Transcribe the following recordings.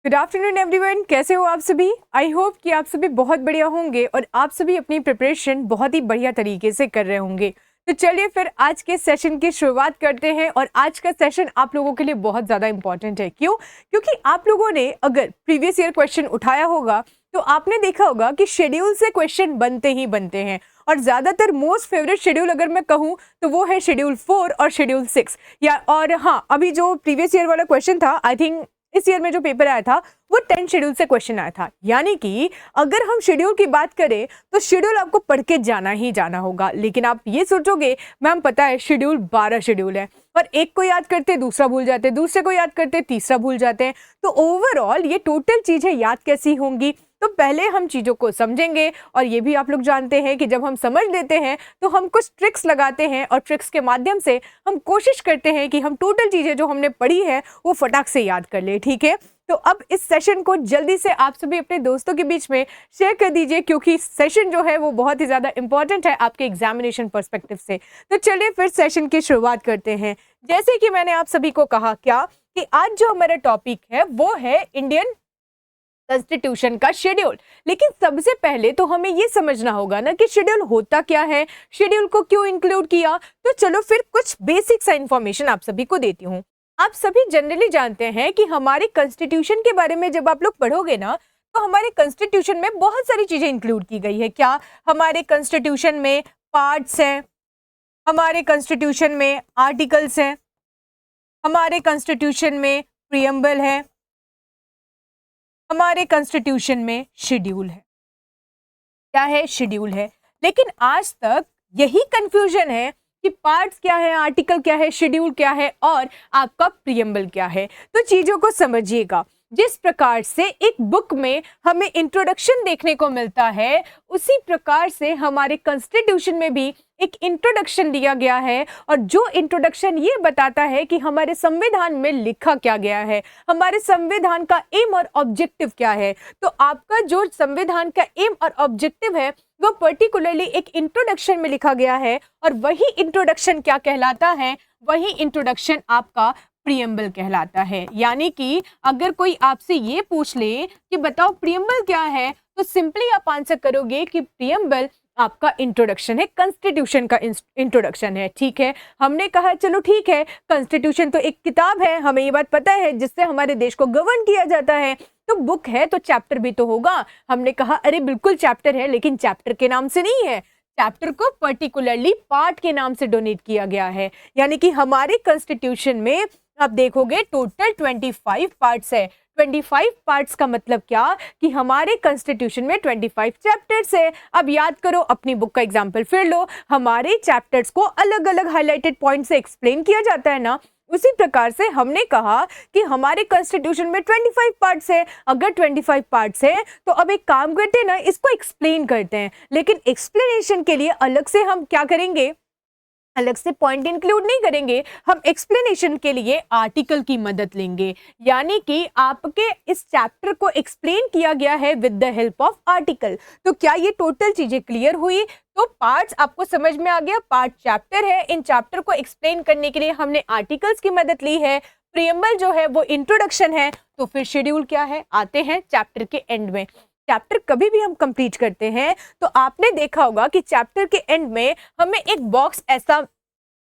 Good afternoon everyone, कैसे हो आप सभी। आई होप कि आप सभी बहुत बढ़िया होंगे और आप सभी अपनी प्रिपरेशन बहुत ही बढ़िया तरीके से कर रहे होंगे। तो चलिए फिर आज के सेशन की शुरुआत करते हैं। और आज का सेशन आप लोगों के लिए बहुत ज़्यादा इंपॉर्टेंट है। क्यों? क्योंकि आप लोगों ने अगर प्रीवियस ईयर क्वेश्चन उठाया होगा तो आपने देखा होगा कि शेड्यूल से क्वेश्चन बनते ही बनते हैं। और ज़्यादातर मोस्ट फेवरेट शेड्यूल अगर मैं कहूँ तो वो है शेड्यूल 4 और शेड्यूल 6 या और हाँ, अभी जो प्रीवियस ईयर वाला क्वेश्चन था, आई थिंक इस ईयर में जो पेपर आया था वो 10 शेड्यूल से क्वेश्चन आया था। यानी कि अगर हम शेड्यूल की बात करें तो शेड्यूल आपको पढ़ के जाना ही जाना होगा। लेकिन आप ये सोचोगे मैम पता है शेड्यूल 12 शेड्यूल है और एक को याद करते दूसरा भूल जाते, दूसरे को याद करते तीसरा भूल जाते हैं। तो ओवरऑल ये टोटल चीजें याद कैसी होंगी? तो पहले हम चीज़ों को समझेंगे। और ये भी आप लोग जानते हैं कि जब हम समझ लेते हैं तो हम कुछ ट्रिक्स लगाते हैं और ट्रिक्स के माध्यम से हम कोशिश करते हैं कि हम टोटल चीज़ें जो हमने पढ़ी है वो फटाक से याद कर ले। ठीक है, तो अब इस सेशन को जल्दी से आप सभी अपने दोस्तों के बीच में शेयर कर दीजिए, क्योंकि सेशन जो है वो बहुत ही ज़्यादा इंपॉर्टेंट है आपके एग्जामिनेशन पर्सपेक्टिव से। तो चलिए फिर सेशन की शुरुआत करते हैं। जैसे कि मैंने आप सभी को कहा क्या कि आज जो हमारा टॉपिक है वो है इंडियन कॉन्स्टिट्यूशन का शेड्यूल। लेकिन सबसे पहले तो हमें ये समझना होगा ना कि शेड्यूल होता क्या है, शेड्यूल को क्यों इंक्लूड किया। तो चलो फिर कुछ बेसिक सा इंफॉर्मेशन आप सभी को देती हूँ। आप सभी जनरली जानते हैं कि हमारे कॉन्स्टिट्यूशन के बारे में जब आप लोग पढ़ोगे ना तो हमारे कॉन्स्टिट्यूशन में बहुत सारी चीजें इंक्लूड की गई है। क्या? हमारे कॉन्स्टिट्यूशन में पार्ट्स हैं, हमारे कॉन्स्टिट्यूशन में आर्टिकल्स हैं, हमारे कॉन्स्टिट्यूशन में प्रीएम्बल है, हमारे कॉन्स्टिट्यूशन में शेड्यूल है। क्या है? शेड्यूल है। लेकिन आज तक यही कंफ्यूजन है कि पार्ट्स क्या है, आर्टिकल क्या है, शेड्यूल क्या है और आपका प्रीएम्बल क्या है। तो चीजों को समझिएगा। जिस प्रकार से एक बुक में हमें इंट्रोडक्शन देखने को मिलता है उसी प्रकार से हमारे कॉन्स्टिट्यूशन में भी एक इंट्रोडक्शन दिया गया है। और जो इंट्रोडक्शन ये बताता है कि हमारे संविधान में लिखा क्या गया है, हमारे संविधान का एम और ऑब्जेक्टिव क्या है। तो आपका जो संविधान का एम और ऑब्जेक्टिव है वो पर्टिकुलरली एक इंट्रोडक्शन में लिखा गया है। और वही इंट्रोडक्शन क्या कहलाता है? वही इंट्रोडक्शन आपका प्रीएम्बल कहलाता है। यानी कि अगर कोई आपसे ये पूछ ले कि बताओ प्रीएम्बल क्या है, तो सिंपली आप आंसर करोगे कि प्रीएम्बल आपका इंट्रोडक्शन है, कॉन्स्टिट्यूशन का इंट्रोडक्शन है। ठीक है, हमने कहा चलो ठीक है, कॉन्स्टिट्यूशन तो एक किताब है, हमें ये बात पता है, जिससे हमारे देश को गवर्न किया जाता है। तो बुक है तो चैप्टर भी तो होगा। हमने कहा अरे बिल्कुल चैप्टर है, लेकिन चैप्टर के नाम से नहीं है, चैप्टर को पर्टिकुलरली पार्ट के नाम से डोनेट किया गया है। यानी कि हमारे कॉन्स्टिट्यूशन में आप देखोगे टोटल 25 पार्ट्स है। 25 पार्ट्स का मतलब क्या कि हमारे कॉन्स्टिट्यूशन में 25 चैप्टर्स है। अब याद करो, अपनी बुक का एग्जांपल फिर लो, हमारे चैप्टर्स को अलग अलग हाईलाइटेड पॉइंट से एक्सप्लेन किया जाता है ना। उसी प्रकार से हमने कहा कि हमारे कॉन्स्टिट्यूशन में 25 पार्ट्स है। अगर 25 पार्ट्स है तो अब एक काम करते हैं ना, इसको एक्सप्लेन करते हैं। लेकिन एक्सप्लेनेशन के लिए अलग से हम क्या करेंगे, अलग से पॉइंट इंक्लूड नहीं करेंगे, हम एक्सप्लेनेशन के लिए आर्टिकल की मदद लेंगे। यानी कि आपके इस चैप्टर को एक्सप्लेन किया गया है with the help of article. तो क्या ये टोटल चीजें क्लियर हुई? तो पार्ट्स आपको समझ में आ गया, पार्ट चैप्टर है, इन चैप्टर को एक्सप्लेन करने के लिए हमने आर्टिकल्स की मदद ली है। प्रीएम्बल जो है वो इंट्रोडक्शन है। तो फिर शेड्यूल क्या है? आते हैं चैप्टर के एंड में। चैप्टर कभी भी हम कंप्लीट करते हैं तो आपने देखा होगा कि चैप्टर के एंड में हमें एक बॉक्स ऐसा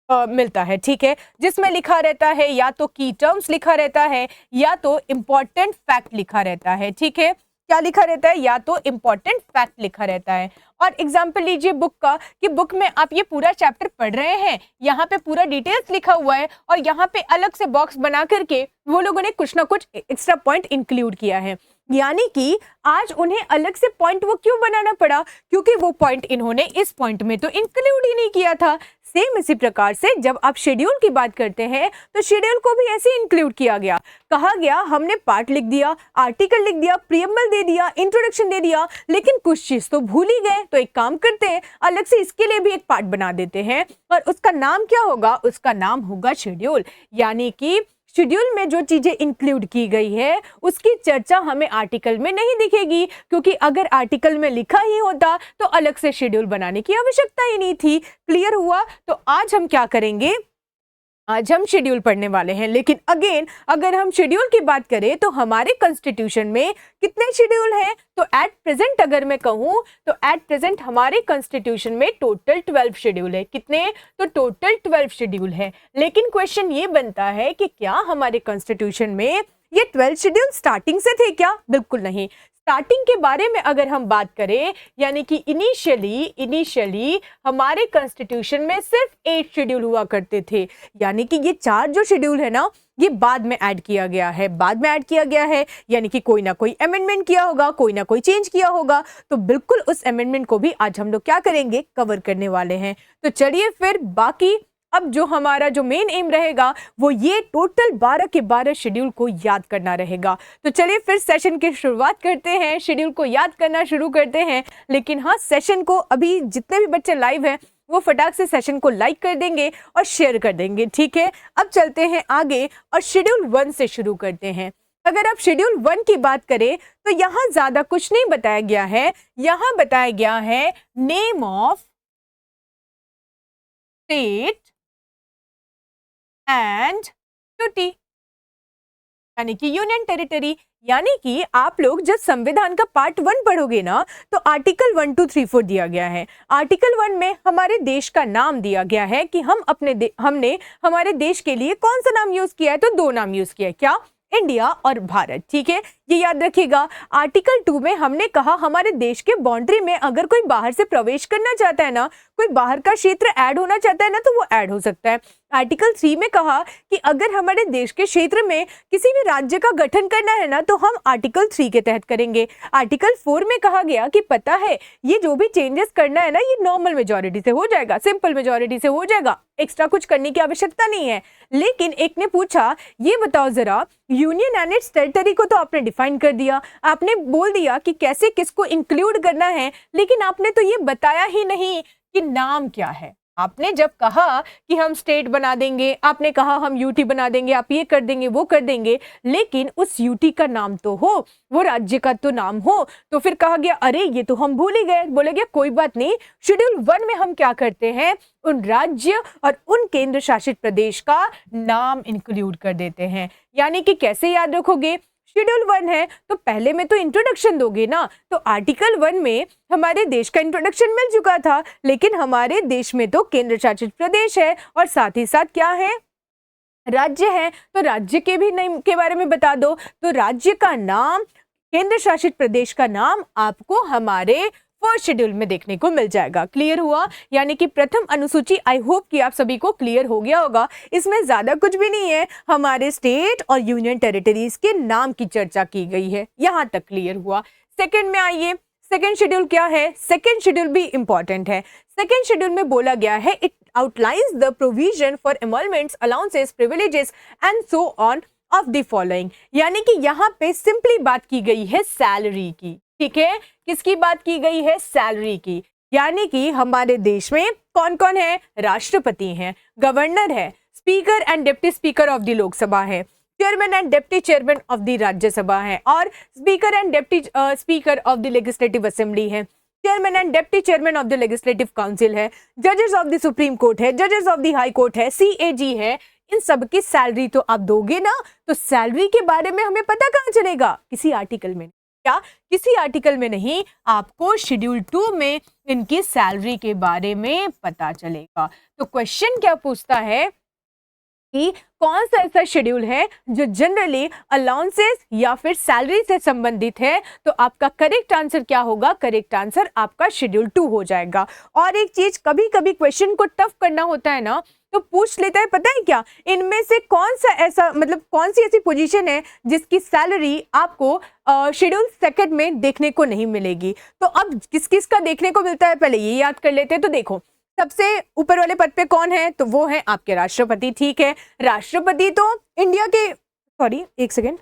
मिलता है, ठीक है, जिसमें लिखा रहता है या तो की टर्म्स लिखा रहता है या तो इंपॉर्टेंट फैक्ट लिखा रहता है। ठीक है, क्या लिखा रहता है? या तो इंपॉर्टेंट फैक्ट लिखा रहता है। और एग्जाम्पल लीजिए बुक का, कि बुक में आप ये पूरा चैप्टर पढ़ रहे हैं, यहाँ पे पूरा डिटेल्स लिखा हुआ है और यहाँ पे अलग से बॉक्स बना करके वो लोगों ने कुछ ना कुछ एक्स्ट्रा पॉइंट इंक्लूड किया है। यानी कि आज उन्हें अलग से पॉइंट वो क्यों बनाना पड़ा? क्योंकि वो पॉइंट इन्होंने इस पॉइंट में तो इंक्लूड ही नहीं किया था। सेम इसी प्रकार से जब आप शेड्यूल की बात करते हैं तो शेड्यूल को भी ऐसे इंक्लूड किया गया। कहा गया हमने पार्ट लिख दिया, आर्टिकल लिख दिया, प्रीएम्बल दे दिया, इंट्रोडक्शन दे दिया, लेकिन कुछ चीज तो भूल ही गए। तो एक काम करते हैं, अलग से इसके लिए भी एक पार्ट बना देते हैं और उसका नाम क्या होगा? उसका नाम होगा शेड्यूल। यानी कि शेड्यूल में जो चीजें इंक्लूड की गई है उसकी चर्चा हमें आर्टिकल में नहीं दिखेगी, क्योंकि अगर आर्टिकल में लिखा ही होता तो अलग से शेड्यूल बनाने की आवश्यकता ही नहीं थी। क्लियर हुआ? तो आज हम क्या करेंगे, आज हम शेड्यूल पढ़ने वाले हैं। लेकिन अगेन अगर हम शेड्यूल की बात करें तो हमारे कॉन्स्टिट्यूशन में कितने शेड्यूल हैं? तो एट प्रेजेंट अगर मैं कहूं तो एट प्रेजेंट हमारे कॉन्स्टिट्यूशन में टोटल 12 शेड्यूल है। कितने? तो टोटल 12 शेड्यूल है। लेकिन क्वेश्चन ये बनता है कि क्या हमारे कॉन्स्टिट्यूशन में ये 12 शेड्यूल स्टार्टिंग से थे क्या? बिल्कुल नहीं। स्टार्टिंग के बारे में अगर हम बात करें यानी कि इनिशियली हमारे कॉन्स्टिट्यूशन में सिर्फ 8 शेड्यूल हुआ करते थे। यानी कि ये 4 जो शेड्यूल है ना ये बाद में ऐड किया गया है, यानी कि कोई ना कोई अमेंडमेंट किया होगा, कोई ना कोई चेंज किया होगा। तो बिल्कुल उस अमेंडमेंट को भी आज हम लोग क्या करेंगे? कवर करने वाले हैं। तो चलिए फिर बाकी अब जो हमारा जो मेन एम रहेगा वो ये टोटल 12 के 12 शेड्यूल को याद करना रहेगा। तो चलिए फिर सेशन की शुरुआत करते हैं, शेड्यूल को याद करना शुरू करते हैं। लेकिन हाँ, सेशन को अभी जितने भी बच्चे लाइव हैं वो फटाक से सेशन को लाइक कर देंगे और शेयर कर देंगे, ठीक है। अब चलते हैं आगे और शेड्यूल 1 से शुरू करते हैं। अगर आप शेड्यूल 1 की बात करें तो यहाँ ज्यादा कुछ नहीं बताया गया है। यहाँ बताया गया है name of state and duty, यानी कि यूनियन टेरिटरी। यानी कि आप लोग जब संविधान का पार्ट 1 पढ़ोगे ना तो आर्टिकल 1, 2, 3, 4 दिया गया है। आर्टिकल 1 में हमारे देश का नाम दिया गया है कि हमने हमारे देश के लिए कौन सा नाम यूज किया है? तो 2 नाम यूज किया है। क्या? इंडिया और भारत, ठीक है, ये याद रखिएगा। आर्टिकल 2 में हमने कहा हमारे देश के बाउंड्री में अगर कोई बाहर से प्रवेश करना चाहता है ना, कोई बाहर का क्षेत्र ऐड होना चाहता है ना, तो वो ऐड हो सकता है। आर्टिकल 3 में कहा कि अगर हमारे देश के क्षेत्र में किसी भी राज्य का गठन करना है ना तो हम आर्टिकल 3 के तहत करेंगे। आर्टिकल 4 में कहा गया कि पता है ये जो भी चेंजेस करना है ना ये नॉर्मल मेजॉरिटी से हो जाएगा, सिंपल मेजॉरिटी से हो जाएगा, एक्स्ट्रा कुछ करने की आवश्यकता नहीं है। लेकिन एक ने पूछा ये बताओ जरा, यूनियन एंड इट्स टेरिटरी को तो आपने डिफाइन कर दिया, आपने बोल दिया कि कैसे किसको इंक्लूड करना है, लेकिन आपने तो ये बताया ही नहीं कि नाम क्या है। आपने जब कहा कि हम स्टेट बना देंगे, आपने कहा हम यूटी बना देंगे, आप ये कर देंगे वो कर देंगे, लेकिन उस यूटी का नाम तो हो, वो राज्य का तो नाम हो। तो फिर कहा गया अरे ये तो हम भूल ही गए। बोले गया कोई बात नहीं, शेड्यूल 1 में हम क्या करते हैं, उन राज्य और उन केंद्र शासित प्रदेश का नाम इंक्लूड कर देते हैं। यानी कि कैसे याद रखोगे? शेड्यूल 1 है तो पहले में तो इंट्रोडक्शन दोगे ना। तो आर्टिकल 1 में हमारे देश का इंट्रोडक्शन मिल चुका था, लेकिन हमारे देश में तो केंद्र शासित प्रदेश है और साथ ही साथ क्या है? राज्य है। तो राज्य के भी नाम के बारे में बता दो। तो राज्य का नाम, केंद्र शासित प्रदेश का नाम आपको हमारे फर्स्ट शेड्यूल में देखने को मिल जाएगा। क्लियर हुआ? यानी कि प्रथम अनुसूची आई होप कि आप सभी को क्लियर हो गया होगा। इसमें ज्यादा कुछ भी नहीं है, हमारे स्टेट और यूनियन टेरिटरीज के नाम की चर्चा की गई है। यहां तक क्लियर हुआ। सेकंड में आइए, सेकंड शेड्यूल क्या है? सेकंड शेड्यूल भी इंपॉर्टेंट है। सेकंड शेड्यूल में बोला गया है it outlines the provision for emoluments, allowances, privileges and so on of the following. यानी कि यहाँ पे सिंपली बात की गई है सैलरी की, ठीक है। किसकी बात की गई है? सैलरी की। यानी कि हमारे देश में कौन कौन है? राष्ट्रपति हैं, गवर्नर है, speaker and deputy speaker of the Lok Sabha है, chairman and deputy chairman of the Rajya Sabha है, और speaker and deputy speaker of the legislative assembly है, chairman and deputy chairman of the legislative council है, जजेस ऑफ द सुप्रीम कोर्ट है, जजेस of the high court है, CAG है। इन सब की सैलरी तो आप दोगे ना। तो सैलरी के बारे में हमें पता कहाँ चलेगा? किसी आर्टिकल में। क्या? किसी आर्टिकल में नहीं, आपको शेड्यूल 2 में इनकी सैलरी के बारे में पता चलेगा। तो क्वेश्चन क्या पूछता है कि कौन सा ऐसा शेड्यूल है जो जनरली अलाउंसेस या फिर सैलरी से संबंधित है? तो आपका करेक्ट आंसर क्या होगा? करेक्ट आंसर आपका शेड्यूल 2 हो जाएगा। और एक चीज, कभी कभी क्वेश्चन को टफ करना होता है ना तो पूछ लेता है, पता है क्या, इनमें से कौन सा ऐसा, मतलब कौन सी ऐसी पोजीशन है जिसकी सैलरी आपको शेड्यूल 2 में देखने को नहीं मिलेगी। तो अब किस किस का देखने को मिलता है पहले ये याद कर लेते हैं। तो देखो सबसे ऊपर वाले पद पे कौन है? तो वो है आपके राष्ट्रपति, ठीक है। राष्ट्रपति तो इंडिया के, सॉरी एक सेकेंड,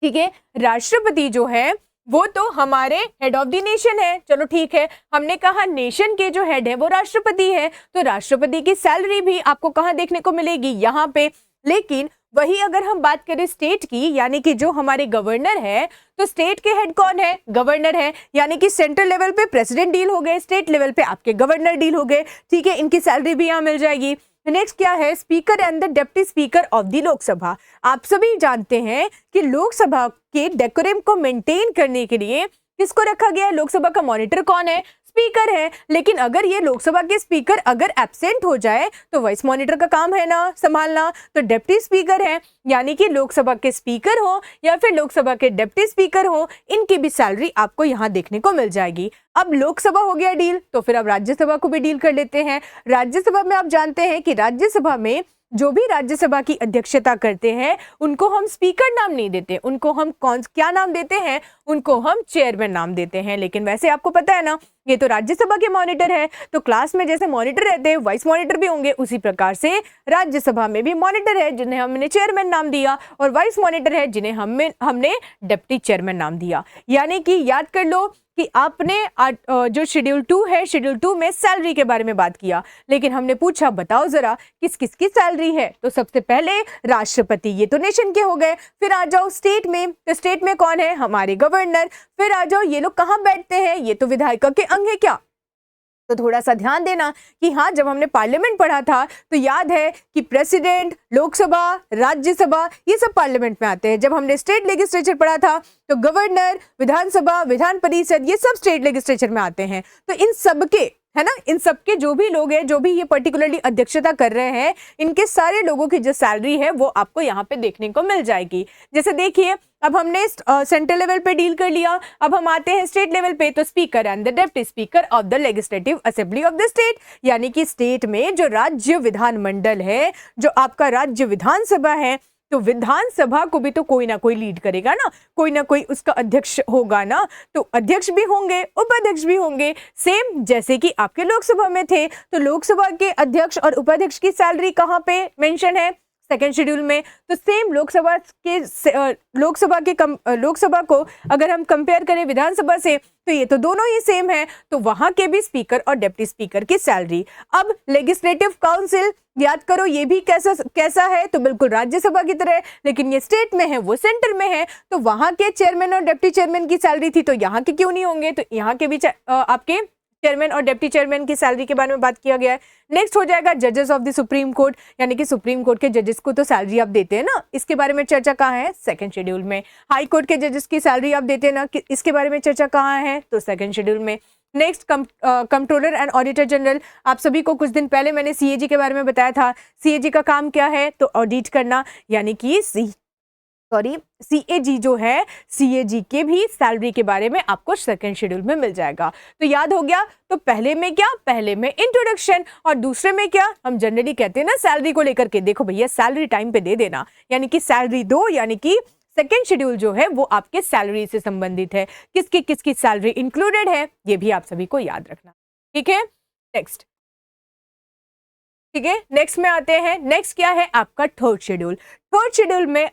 ठीक है, राष्ट्रपति जो है वो तो हमारे हेड ऑफ द नेशन है। चलो ठीक है, हमने कहा नेशन के जो हेड है वो राष्ट्रपति है, तो राष्ट्रपति की सैलरी भी आपको कहाँ देखने को मिलेगी? यहाँ पे। लेकिन वही अगर हम बात करें स्टेट की, यानी कि जो हमारे गवर्नर है, तो स्टेट के हेड कौन है? गवर्नर है। यानी कि सेंट्रल लेवल पे प्रेसिडेंट डील हो गए, स्टेट लेवल पे आपके गवर्नर डील हो गए, ठीक है। इनकी सैलरी भी यहाँ मिल जाएगी। नेक्स्ट क्या है, speaker and the deputy speaker of the Lok Sabha. आप सभी जानते हैं कि लोकसभा के डेकोरम को मेंटेन करने के लिए किसको रखा गया है, लोकसभा का मॉनिटर कौन है, स्पीकर है। लेकिन अगर ये लोकसभा के स्पीकर अगर एब्सेंट हो जाए तो वाइस मॉनिटर का काम है ना संभालना, तो डिप्टी स्पीकर है, यानी कि लोकसभा के स्पीकर हो या फिर लोकसभा के डिप्टी स्पीकर हो, इनकी भी सैलरी आपको यहाँ देखने को मिल जाएगी। अब लोकसभा हो गया डील, तो फिर अब राज्यसभा को भी डील कर लेते हैं। राज्यसभा में आप जानते हैं कि राज्यसभा में जो भी राज्यसभा की अध्यक्षता करते हैं उनको हम स्पीकर नाम नहीं देते, उनको हम क्या नाम देते हैं, उनको हम चेयरमैन नाम देते हैं। लेकिन वैसे आपको पता है ना, ये तो राज्यसभा के मॉनिटर है, तो क्लास में जैसे मॉनिटर रहते हैं वाइस मॉनिटर भी होंगे, उसी प्रकार से राज्यसभा में भी मॉनिटर है जिन्हें हमने चेयरमैन नाम दिया, और वाइस मॉनिटर है जिन्हें हमने डिप्टी चेयरमैन नाम दिया। यानी कि याद कर लो कि आपने जो शेड्यूल 2 है, शेड्यूल 2 में सैलरी के बारे में बात किया, लेकिन हमने पूछा बताओ जरा किस किस की सैलरी है, तो सबसे पहले राष्ट्रपति, ये तो नेशन के हो गए। फिर आ जाओ स्टेट में, तो स्टेट में कौन है, हमारे गवर्नर। फिर आ जाओ ये लोग कहाँ बैठते हैं, ये तो विधायिका के अंग है क्या। तो थोड़ा सा ध्यान देना कि हाँ, जब हमने पार्लियामेंट पढ़ा था तो याद है कि प्रेसिडेंट, लोकसभा, राज्यसभा, ये सब पार्लियामेंट में आते हैं। जब हमने स्टेट लेजिस्लेचर पढ़ा था तो गवर्नर, विधानसभा, विधान परिषद, ये सब स्टेट लेजिस्लेचर में आते हैं। तो इन सबके, है ना, इन सबके जो भी लोग हैं, जो भी ये पर्टिकुलरली अध्यक्षता कर रहे हैं, इनके सारे लोगों की जो सैलरी है वो आपको यहाँ पे देखने को मिल जाएगी। जैसे देखिए, अब हमने सेंट्रल लेवल पे डील कर लिया, अब हम आते हैं स्टेट लेवल पे, तो speaker and the deputy speaker of the legislative assembly of the state, यानी कि स्टेट में जो राज्य विधानमंडल है, जो आपका राज्य विधानसभा है, तो विधानसभा को भी तो कोई ना कोई लीड करेगा ना, कोई ना कोई उसका अध्यक्ष होगा ना, तो अध्यक्ष भी होंगे, उपाध्यक्ष भी होंगे, सेम जैसे कि आपके लोकसभा में थे। तो लोकसभा के अध्यक्ष और उपाध्यक्ष की सैलरी कहाँ पे मेंशन है, सेकेंड शेड्यूल में। तो सेम लोकसभा को अगर हम कंपेयर करें विधानसभा से, तो ये तो दोनों ही सेम है, तो वहां के भी स्पीकर और डिप्टी स्पीकर की सैलरी। अब लेजिस्लेटिव काउंसिल याद करो, ये भी कैसा है, तो बिल्कुल राज्यसभा की तरह, लेकिन ये स्टेट में है, वो सेंटर में है, तो वहां के चेयरमैन और डिप्टी चेयरमैन की सैलरी थी, तो यहाँ के क्यों नहीं होंगे, तो यहाँ के भी आपके चेयरमैन और डिप्टी चेयरमैन की सैलरी के बारे में बात किया गया है। नेक्स्ट हो जाएगा जजेस ऑफ द सुप्रीम कोर्ट, यानी कि सुप्रीम कोर्ट के जजेस को तो सैलरी आप देते हैं ना, इसके बारे में चर्चा कहाँ है, सेकंड शेड्यूल में। हाई कोर्ट के जजेस की सैलरी आप देते हैं ना, इसके बारे में चर्चा कहाँ है, तो सेकंड शेड्यूल में। Next controller and auditor general, आप सभी को कुछ दिन पहले मैंने सीएजी के बारे में बताया था। सीएजी का काम क्या है, तो ऑडिट करना, यानी कि सीएजी जो है, सीएजी के भी सैलरी के बारे में आपको सेकंड शेड्यूल में मिल जाएगा। तो याद हो गया, तो पहले में क्या, पहले में इंट्रोडक्शन, और दूसरे में क्या, हम जनरली कहते हैं ना सैलरी को लेकर के, देखो भैया सैलरी टाइम पे दे देना, यानी कि सैलरी दो, यानी कि सेकेंड शेड्यूल जो है वो आपके सैलरी से संबंधित है, किसकी सैलरी इंक्लूडेड है, ये भी आप सभी को याद रखना। ठीक है, नेक्स्ट, ठीक है, नेक्स्ट में आते हैं। नेक्स्ट क्या है, आपका थर्ड शेड्यूल। थर्ड शेड्यूल में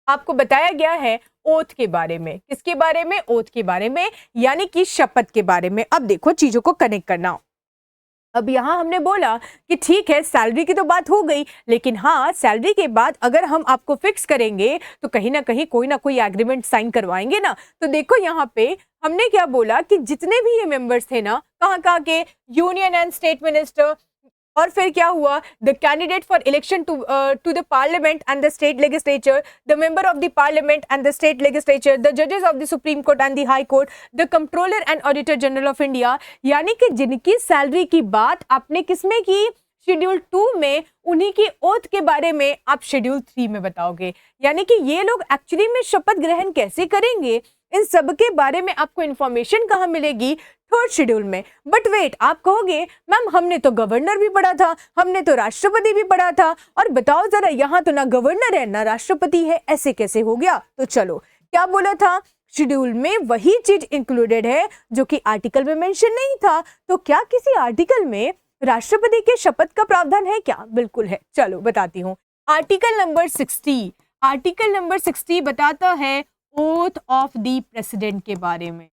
आपको बताया गया है ओथ के बारे में, किसके बारे में, ओथ के बारे में, यानी कि शपथ के बारे में। अब देखो चीजों को कनेक्ट करना। अब यहाँ हमने बोला कि ठीक है सैलरी की तो बात हो गई, लेकिन हाँ, सैलरी के बाद अगर हम आपको फिक्स करेंगे तो कहीं ना कहीं कोई ना कोई एग्रीमेंट साइन करवाएंगे ना। तो देखो यहाँ पे हमने क्या बोला कि जितने भी ये मेंबर्स थे ना, कहाँ के, यूनियन एंड स्टेट मिनिस्टर, और फिर क्या हुआ, the candidate for election to the parliament and the state legislature, the member of the parliament and the state legislature, the जजेस of the supreme court and the high court, the controller and auditor general of India, यानी कि जिनकी salary की बात आपने किसमें की, schedule 2 में, उन्हीं की ओथ के बारे में आप शेड्यूल 3 में बताओगे। यानी कि ये लोग एक्चुअली में शपथ ग्रहण कैसे करेंगे, इन सब के बारे में आपको इंफॉर्मेशन कहाँ मिलेगी, थर्ड शेड्यूल में। बट वेट, आप कहोगे मैम हमने तो गवर्नर भी पढ़ा था, हमने तो राष्ट्रपति भी पढ़ा था, और बताओ जरा यहाँ तो ना गवर्नर है ना राष्ट्रपति है, ऐसे कैसे हो गया। तो चलो, क्या बोला था, शेड्यूल में वही चीज इंक्लूडेड है जो कि आर्टिकल में मेंशन नहीं था। तो क्या किसी आर्टिकल में राष्ट्रपति के शपथ का प्रावधान है क्या, बिल्कुल है। चलो बताती हूँ, आर्टिकल नंबर 60 बताता है ओथ ऑफ द प्रेसिडेंट के बारे में,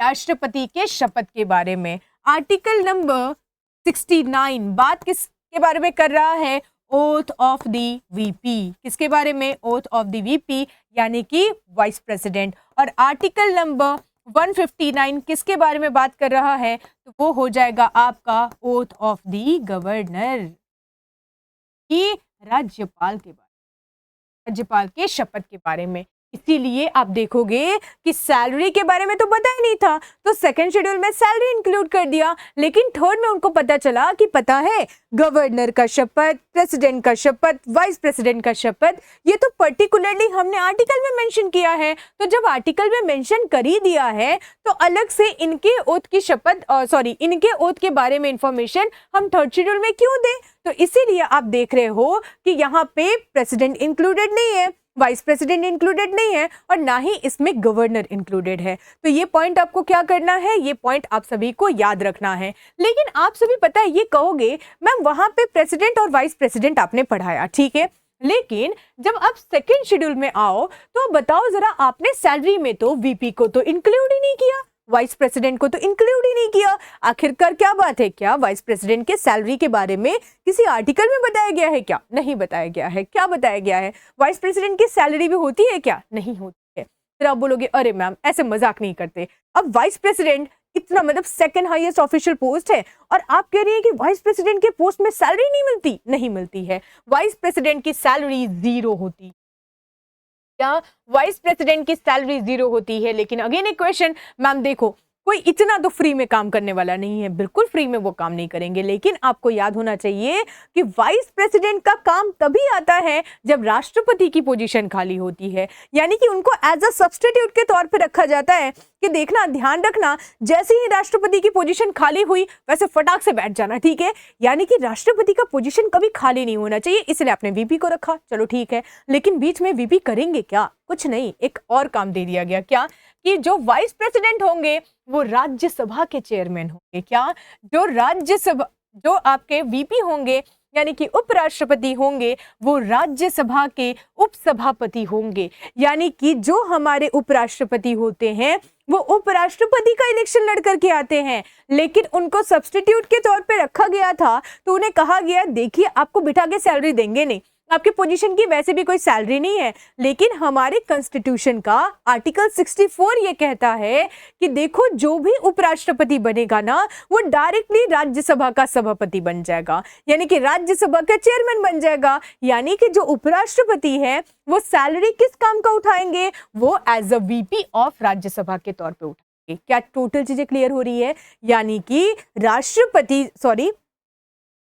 राष्ट्रपति के शपथ के बारे में। आर्टिकल नंबर 69 बात किसके बारे में कर रहा है, ओथ ऑफ द वीपी, किसके बारे में, ओथ ऑफ द वीपी, यानी कि वाइस प्रेसिडेंट। और आर्टिकल नंबर 159 किसके बारे में बात कर रहा है? तो वो हो जाएगा आपका ओथ ऑफ द गवर्नर, ये राज्यपाल के बारे, राज्यपाल के शपथ के बारे में। इसीलिए आप देखोगे कि सैलरी के बारे में तो पता ही नहीं था, तो सेकंड शेड्यूल में सैलरी इंक्लूड कर दिया, लेकिन थर्ड में उनको पता चला कि पता है गवर्नर का शपथ, प्रेसिडेंट का शपथ, वाइस प्रेसिडेंट का शपथ, ये तो पर्टिकुलरली हमने आर्टिकल में मेंशन किया है। तो जब आर्टिकल में मेंशन कर ही दिया है तो अलग से इनके ओथ की शपथ इनके ओथ के बारे में इंफॉर्मेशन हम थर्ड शेड्यूल में क्यों दें? तो इसीलिए आप देख रहे हो कि यहाँ पे प्रेसिडेंट इंक्लूडेड नहीं है, वाइस प्रेसिडेंट इंक्लूडेड नहीं है और ना ही इसमें गवर्नर इंक्लूडेड है। तो ये पॉइंट आपको क्या करना है, ये पॉइंट आप सभी को याद रखना है। लेकिन आप सभी पता है ये कहोगे मैम वहां पे प्रेसिडेंट और वाइस प्रेसिडेंट आपने पढ़ाया, ठीक है, लेकिन जब आप सेकेंड शेड्यूल में आओ तो बताओ जरा, आपने सैलरी में तो वीपी को तो इंक्लूड ही नहीं किया, वाइस प्रेसिडेंट को तो इंक्लूड ही नहीं किया। आखिरकार क्या बात है, क्या वाइस प्रेसिडेंट के सैलरी के बारे में किसी आर्टिकल में बताया गया है क्या? नहीं बताया गया है। क्या बताया गया है? वाइस प्रेसिडेंट की सैलरी भी होती है क्या? नहीं होती है। फिर आप बोलोगे अरे मैम ऐसे मजाक नहीं करते, अब वाइस प्रेसिडेंट इतना मतलब सेकंड हाईएस्ट ऑफिशियल पोस्ट है और आप कह रही है कि वाइस प्रेसिडेंट के पोस्ट में सैलरी नहीं मिलती? नहीं मिलती है। वाइस प्रेसिडेंट की सैलरी 0 होती, क्या वाइस प्रेसिडेंट की सैलरी 0 होती है। लेकिन अगेन एक क्वेश्चन, मैम देखो कोई इतना तो फ्री में काम करने वाला नहीं है, बिल्कुल फ्री में वो काम नहीं करेंगे, लेकिन आपको याद होना चाहिए कि वाइस प्रेसिडेंट का काम तभी आता है जब राष्ट्रपति की पोजीशन खाली होती है, यानी कि उनको एज अ सब्स्टिट्यूट के तौर पे रखा जाता है कि देखना, ध्यान रखना, जैसे ही राष्ट्रपति की पोजीशन खाली हुई वैसे फटाक से बैठ जाना, ठीक है, यानी कि राष्ट्रपति का पोजीशन कभी खाली नहीं होना चाहिए, इसलिए आपने वीपी को रखा, चलो ठीक है। लेकिन बीच में वीपी करेंगे क्या? कुछ नहीं, एक और काम दे दिया गया, क्या कि जो वाइस प्रेसिडेंट होंगे वो राज्यसभा के चेयरमैन होंगे। क्या? जो राज्यसभा, जो आपके वीपी होंगे यानी कि उपराष्ट्रपति होंगे वो राज्यसभा के उपसभापति होंगे, यानी कि जो हमारे उपराष्ट्रपति होते हैं वो उपराष्ट्रपति का इलेक्शन लड़ करके आते हैं, लेकिन उनको सब्स्टिट्यूट के तौर पे रखा गया था, तो उन्हें कहा गया देखिए आपको बिठा के सैलरी देंगे नहीं, आपके पोजीशन की वैसे भी कोई सैलरी नहीं है, लेकिन हमारे कॉन्स्टिट्यूशन का आर्टिकल 64 ये कहता है कि देखो जो भी उपराष्ट्रपति बनेगा ना वो डायरेक्टली राज्यसभा का सभापति बन जाएगा, यानी कि राज्यसभा का चेयरमैन बन जाएगा, यानी कि जो उपराष्ट्रपति है वो सैलरी किस काम का उठाएंगे? वो as a VP of Rajya Sabha के तौर पे उठाएंगे। क्या टोटल चीजें क्लियर हो रही है? यानी कि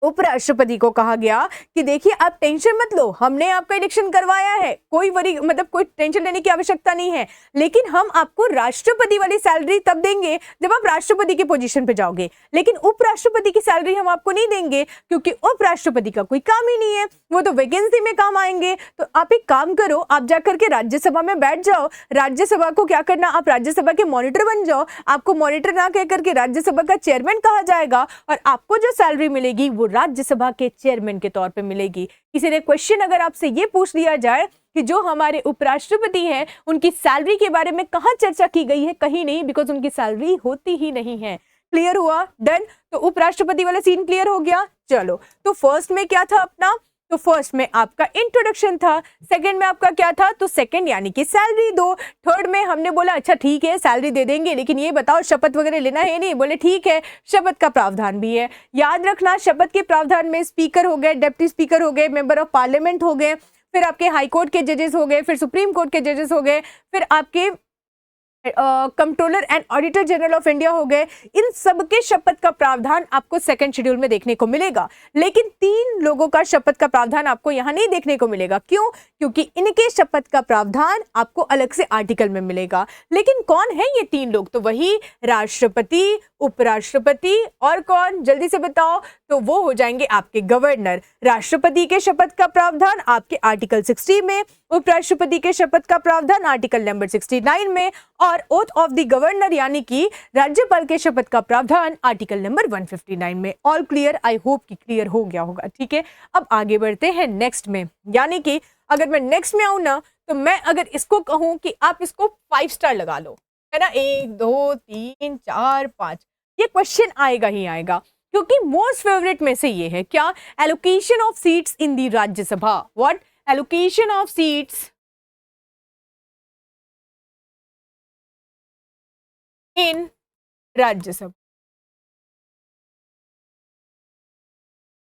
उपराष्ट्रपति को कहा गया कि देखिए आप टेंशन मत लो, हमने आपका इलेक्शन करवाया है, कोई कोई टेंशन लेने की आवश्यकता नहीं है, लेकिन हम आपको राष्ट्रपति वाली सैलरी तब देंगे जब आप राष्ट्रपति की पोजीशन पे जाओगे, लेकिन उपराष्ट्रपति की सैलरी हम आपको नहीं देंगे क्योंकि उपराष्ट्रपति का कोई काम ही नहीं है, वो तो वैकेंसी में काम आएंगे। तो आप एक काम करो, आप जाकर के राज्यसभा में बैठ जाओ, राज्यसभा को क्या करना, आप राज्यसभा के मॉनिटर बन जाओ, आपको मॉनिटर ना कह करके राज्यसभा का चेयरमैन कहा जाएगा और आपको जो सैलरी मिलेगी वो राज्यसभा के चेयरमैन के तौर पे मिलेगी। इसीलिए क्वेश्चन अगर आपसे ये पूछ लिया जाए कि जो हमारे उपराष्ट्रपति हैं उनकी सैलरी के बारे में कहां चर्चा की गई है, कहीं नहीं, बिकॉज उनकी सैलरी होती ही नहीं है। क्लियर हुआ? डन। तो उपराष्ट्रपति वाला सीन क्लियर हो गया। चलो, तो फर्स्ट में क्या था अपना, तो फर्स्ट में आपका इंट्रोडक्शन था, सेकंड में आपका क्या था, तो सेकंड यानी कि सैलरी दो, थर्ड में हमने बोला अच्छा ठीक है सैलरी दे देंगे लेकिन ये बताओ शपथ वगैरह लेना है नहीं, बोले ठीक है शपथ का प्रावधान भी है। याद रखना शपथ के प्रावधान में स्पीकर हो गए, डिप्टी स्पीकर हो गए, मेंबर ऑफ पार्लियामेंट हो गए, फिर आपके हाई कोर्ट के जजेस हो गए, फिर सुप्रीम कोर्ट के जजेस हो गए, फिर आपके controller and auditor general of India हो गए, इन सब के शपथ का प्रावधान आपको सेकंड शेड्यूल में देखने को मिलेगा। लेकिन 3 लोगों का शपथ का प्रावधान आपको यहां नहीं देखने को मिलेगा। क्यों? क्योंकि इनके शपथ का प्रावधान आपको अलग से आर्टिकल में मिलेगा। लेकिन कौन है ये 3 लोग? तो वही राष्ट्रपति, उपराष्ट्रपति और कौन, जल्दी से बताओ, तो वो हो जाएंगे आपके गवर्नर। राष्ट्रपति के शपथ का प्रावधान आपके आर्टिकल 60 में, उपराष्ट्रपति के शपथ का प्रावधान आर्टिकल नंबर 69 में, और ओथ ऑफ द गवर्नर यानी कि राज्यपाल के शपथ का प्रावधान आर्टिकल नंबर 159 में। All clear? आई होप कि क्लियर हो गया होगा। ठीक है, अब आगे बढ़ते हैं नेक्स्ट में, यानी कि अगर मैं नेक्स्ट में आऊं ना तो मैं अगर इसको कहूं कि आप इसको 5 स्टार लगा लो, है ना, 1 2 3 4 5, ये क्वेश्चन आएगा ही आएगा, क्योंकि मोस्ट फेवरेट में से ये है क्या, allocation of seats in the Rajya Sabha. What? Allocation of seats in Rajya Sabha.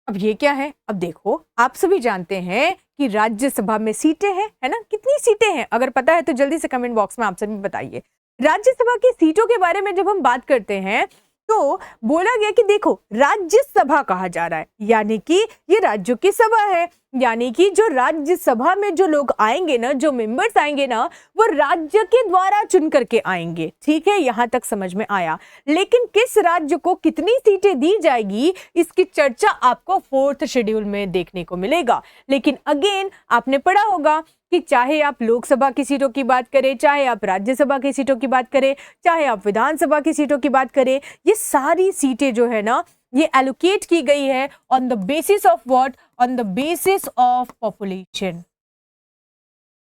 अब ये क्या है? अब देखो, आप सभी जानते हैं कि राज्यसभा में सीटें हैं, है ना? कितनी सीटें हैं? अगर पता है तो जल्दी से कमेंट बॉक्स में आप सभी बताइए। राज्यसभा की सीटों के बारे में जब हम बात करते हैं तो बोला गया कि देखो, राज्यसभा कहा जा रहा है, यानी कि ये राज्यों की सभा है, यानी कि जो राज्यसभा में जो लोग आएंगे ना, जो मेंबर्स आएंगे ना, वो राज्य के द्वारा चुन करके आएंगे। ठीक है, यहां तक समझ में आया। लेकिन किस राज्य को कितनी सीटें दी जाएगी, इसकी चर्चा आपको 4th शेड्यूल में देखने को मिलेगा। लेकिन अगेन आपने पढ़ा होगा कि चाहे आप लोकसभा की सीटों की बात करें, चाहे आप राज्यसभा की सीटों की बात करें, चाहे आप विधानसभा की सीटों की बात करें, ये सारी सीटें जो है ना, ये एलोकेट की गई है on the basis of what? On the basis of population.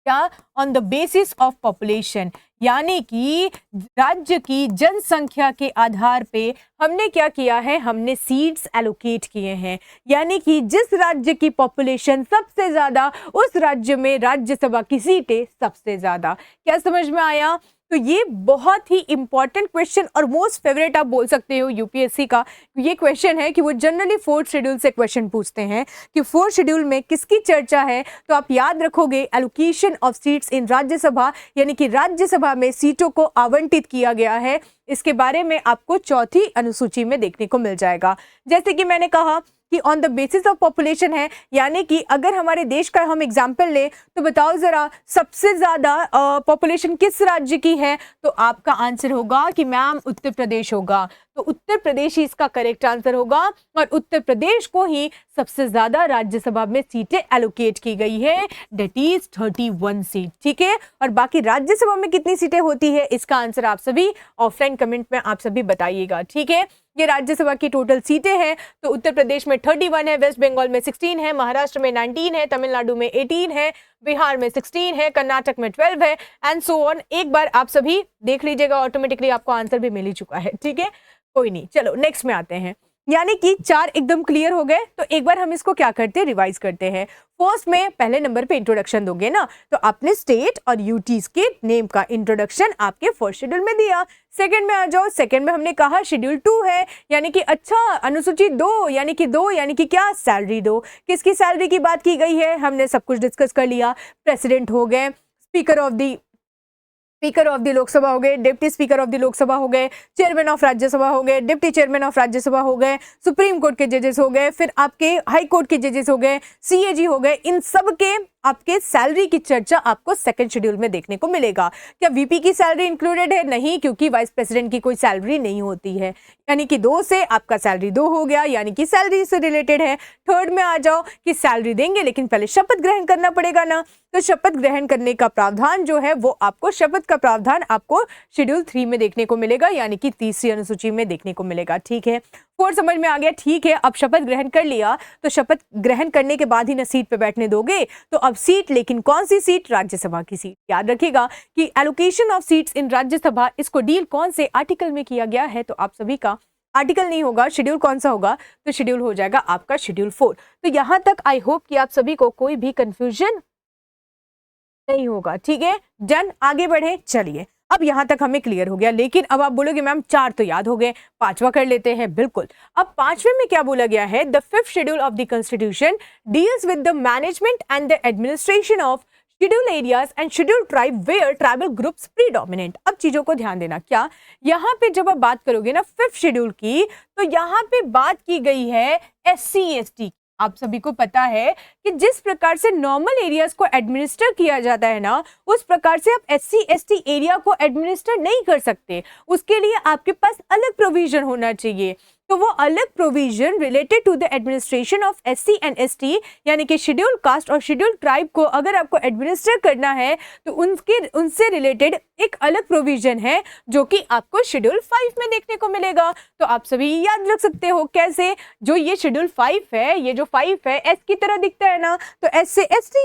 क्या? On the basis of population, यानी कि राज्य की जनसंख्या के आधार पे हमने क्या किया है? हमने सीट्स एलोकेट किए हैं, यानी कि जिस राज्य की पॉपुलेशन सबसे ज्यादा, उस राज्य में राज्यसभा की सीटें सबसे ज्यादा। क्या समझ में आया? तो ये बहुत ही इंपॉर्टेंट क्वेश्चन और मोस्ट फेवरेट आप बोल सकते हो यूपीएससी का ये क्वेश्चन है कि वो जनरली 4th शेड्यूल से क्वेश्चन पूछते हैं कि 4th शेड्यूल में किसकी चर्चा है। तो आप याद रखोगे allocation of seats in Rajya Sabha, यानी कि राज्यसभा में सीटों को आवंटित किया गया है। इसके बारे में आपको 4थी अनुसूची में देखने को मिल जाएगा। जैसे कि मैंने कहा कि on the basis of population है, यानी कि अगर हमारे देश का हम एग्जाम्पल ले तो बताओ जरा सबसे ज्यादा पॉपुलेशन किस राज्य की है? तो आपका आंसर होगा कि मैम उत्तर प्रदेश होगा। तो उत्तर प्रदेश ही इसका करेक्ट आंसर होगा और उत्तर प्रदेश को ही सबसे ज्यादा राज्यसभा में सीटें एलोकेट की गई है, दैट इज 31 सीट। ठीक है, और बाकी राज्यसभा में कितनी सीटें होती है, इसका आंसर आप सभी ऑफलाइन कमेंट में आप सभी बताइएगा। ठीक है, ये राज्यसभा की टोटल सीटें हैं। तो उत्तर प्रदेश में 31 है, वेस्ट बंगाल में 16 है, महाराष्ट्र में 19 है, तमिलनाडु में 18 है, बिहार में 16 है, कर्नाटक में 12 है एंड सो ऑन। एक बार आप सभी देख लीजिएगा, ऑटोमेटिकली आपको आंसर भी मिल ही चुका है। ठीक है, कोई नहीं, चलो नेक्स्ट में आते हैं। यानी कि 4 एकदम क्लियर हो गए। तो एक बार हम इसको क्या करते हैं, रिवाइज करते हैं। फर्स्ट में पहले नंबर पे इंट्रोडक्शन दोगे ना, तो आपने स्टेट और यूटीज के नेम का इंट्रोडक्शन आपके फर्स्ट शेड्यूल में दिया। सेकंड में आ जाओ, सेकंड में हमने कहा शेड्यूल 2 है, यानी कि अच्छा अनुसूची 2 यानी कि क्या? सैलरी 2। किसकी सैलरी की बात की गई है? हमने सब कुछ डिस्कस कर लिया। प्रेसिडेंट हो गए, स्पीकर ऑफ द लोकसभा हो गए, deputy speaker of the Lok Sabha हो गए, चेयरमैन ऑफ राज्यसभा हो गए, डिप्टी चेयरमैन ऑफ राज्यसभा हो गए, सुप्रीम कोर्ट के जजेस हो गए, फिर आपके हाई कोर्ट के जजेस हो गए, सीएजी हो गए। इन सब के आपके सैलरी की चर्चा आपको सेकंड शेड्यूल में देखने को मिलेगा। क्या वीपी की सैलरी इंक्लूडेड है? नहीं, क्योंकि वाइस प्रेसिडेंट की कोई सैलरी नहीं होती है। यानी कि 2 से आपका सैलरी 2 हो गया, यानी कि सैलरी से रिलेटेड है। थर्ड में आ जाओ कि सैलरी देंगे लेकिन पहले शपथ ग्रहण करना पड़ेगा ना, तो शपथ ग्रहण करने का प्रावधान जो है वो आपको शपथ का प्रावधान आपको शेड्यूल 3 में देखने को मिलेगा, यानी कि तीसरी अनुसूची में देखने को मिलेगा। ठीक है, 4 समझ में आ गया। ठीक है, अब शपथ ग्रहण कर लिया तो शपथ ग्रहण करने के बाद ही ना सीट पे बैठने दोगे। तो अब सीट, लेकिन कौन सी सीट? राज्यसभा की सीट। याद रखिएगा कि allocation of seats in Rajya Sabha, इसको डील कौन से आर्टिकल में किया गया है? तो आप सभी का आर्टिकल नहीं होगा, शेड्यूल कौन सा होगा? तो शेड्यूल हो जाएगा आपका शेड्यूल 4। तो यहां तक आई होप कि आप सभी को कोई भी कंफ्यूजन नहीं होगा। ठीक है, डन, आगे बढ़े। चलिए, अब यहां तक हमें क्लियर हो गया। लेकिन अब आप बोलोगे मैम 4 तो याद हो गए, 5वां कर लेते हैं। बिल्कुल, अब 5वें में क्या बोला गया है? The 5th schedule of the constitution deals with the management and the administration of schedule areas and schedule tribe where tribal groups predominant. अब चीजों को ध्यान देना, क्या यहाँ पे जब आप बात करोगे ना 5th शेड्यूल की, तो यहाँ पे बात की गई है SC ST। आप सभी को पता है कि जिस प्रकार से नॉर्मल एरियाज को एडमिनिस्टर किया जाता है ना, उस प्रकार से आप SC ST एरिया को एडमिनिस्टर नहीं कर सकते। उसके लिए आपके पास अलग प्रोविजन होना चाहिए। तो वो अलग provision related to the administration of SC and ST, यानी कि शेड्यूल कास्ट और शेड्यूल ट्राइब को अगर आपको एडमिनिस्टर करना है तो उनसे रिलेटेड एक अलग प्रोविजन है जो कि आपको शेड्यूल 5 में देखने को मिलेगा। तो आप सभी याद रख सकते हो कैसे? जो ये शेड्यूल 5 है, ये जो 5 है S की तरह दिखता है ना, तो S से ST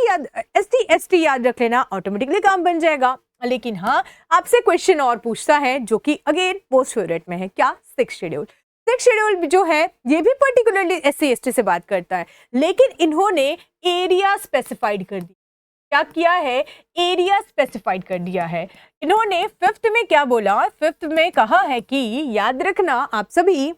ST याद रख लेना, ऑटोमेटिकली काम बन जाएगा। लेकिन हाँ, आपसे क्वेश्चन और पूछता है जो कि अगेन मोस्ट फेवरेट में है, क्या? 6th schedule. 6th शेड्यूल जो है ये भी पर्टिकुलरली SC ST से बात करता है, लेकिन इन्होंने एरिया स्पेसिफाइड कर दी। क्या किया है, एरिया स्पेसिफाइड कर दिया है। इन्होंने फिफ्थ में क्या बोला, फिफ्थ में कहा है कि याद रखना आप सभी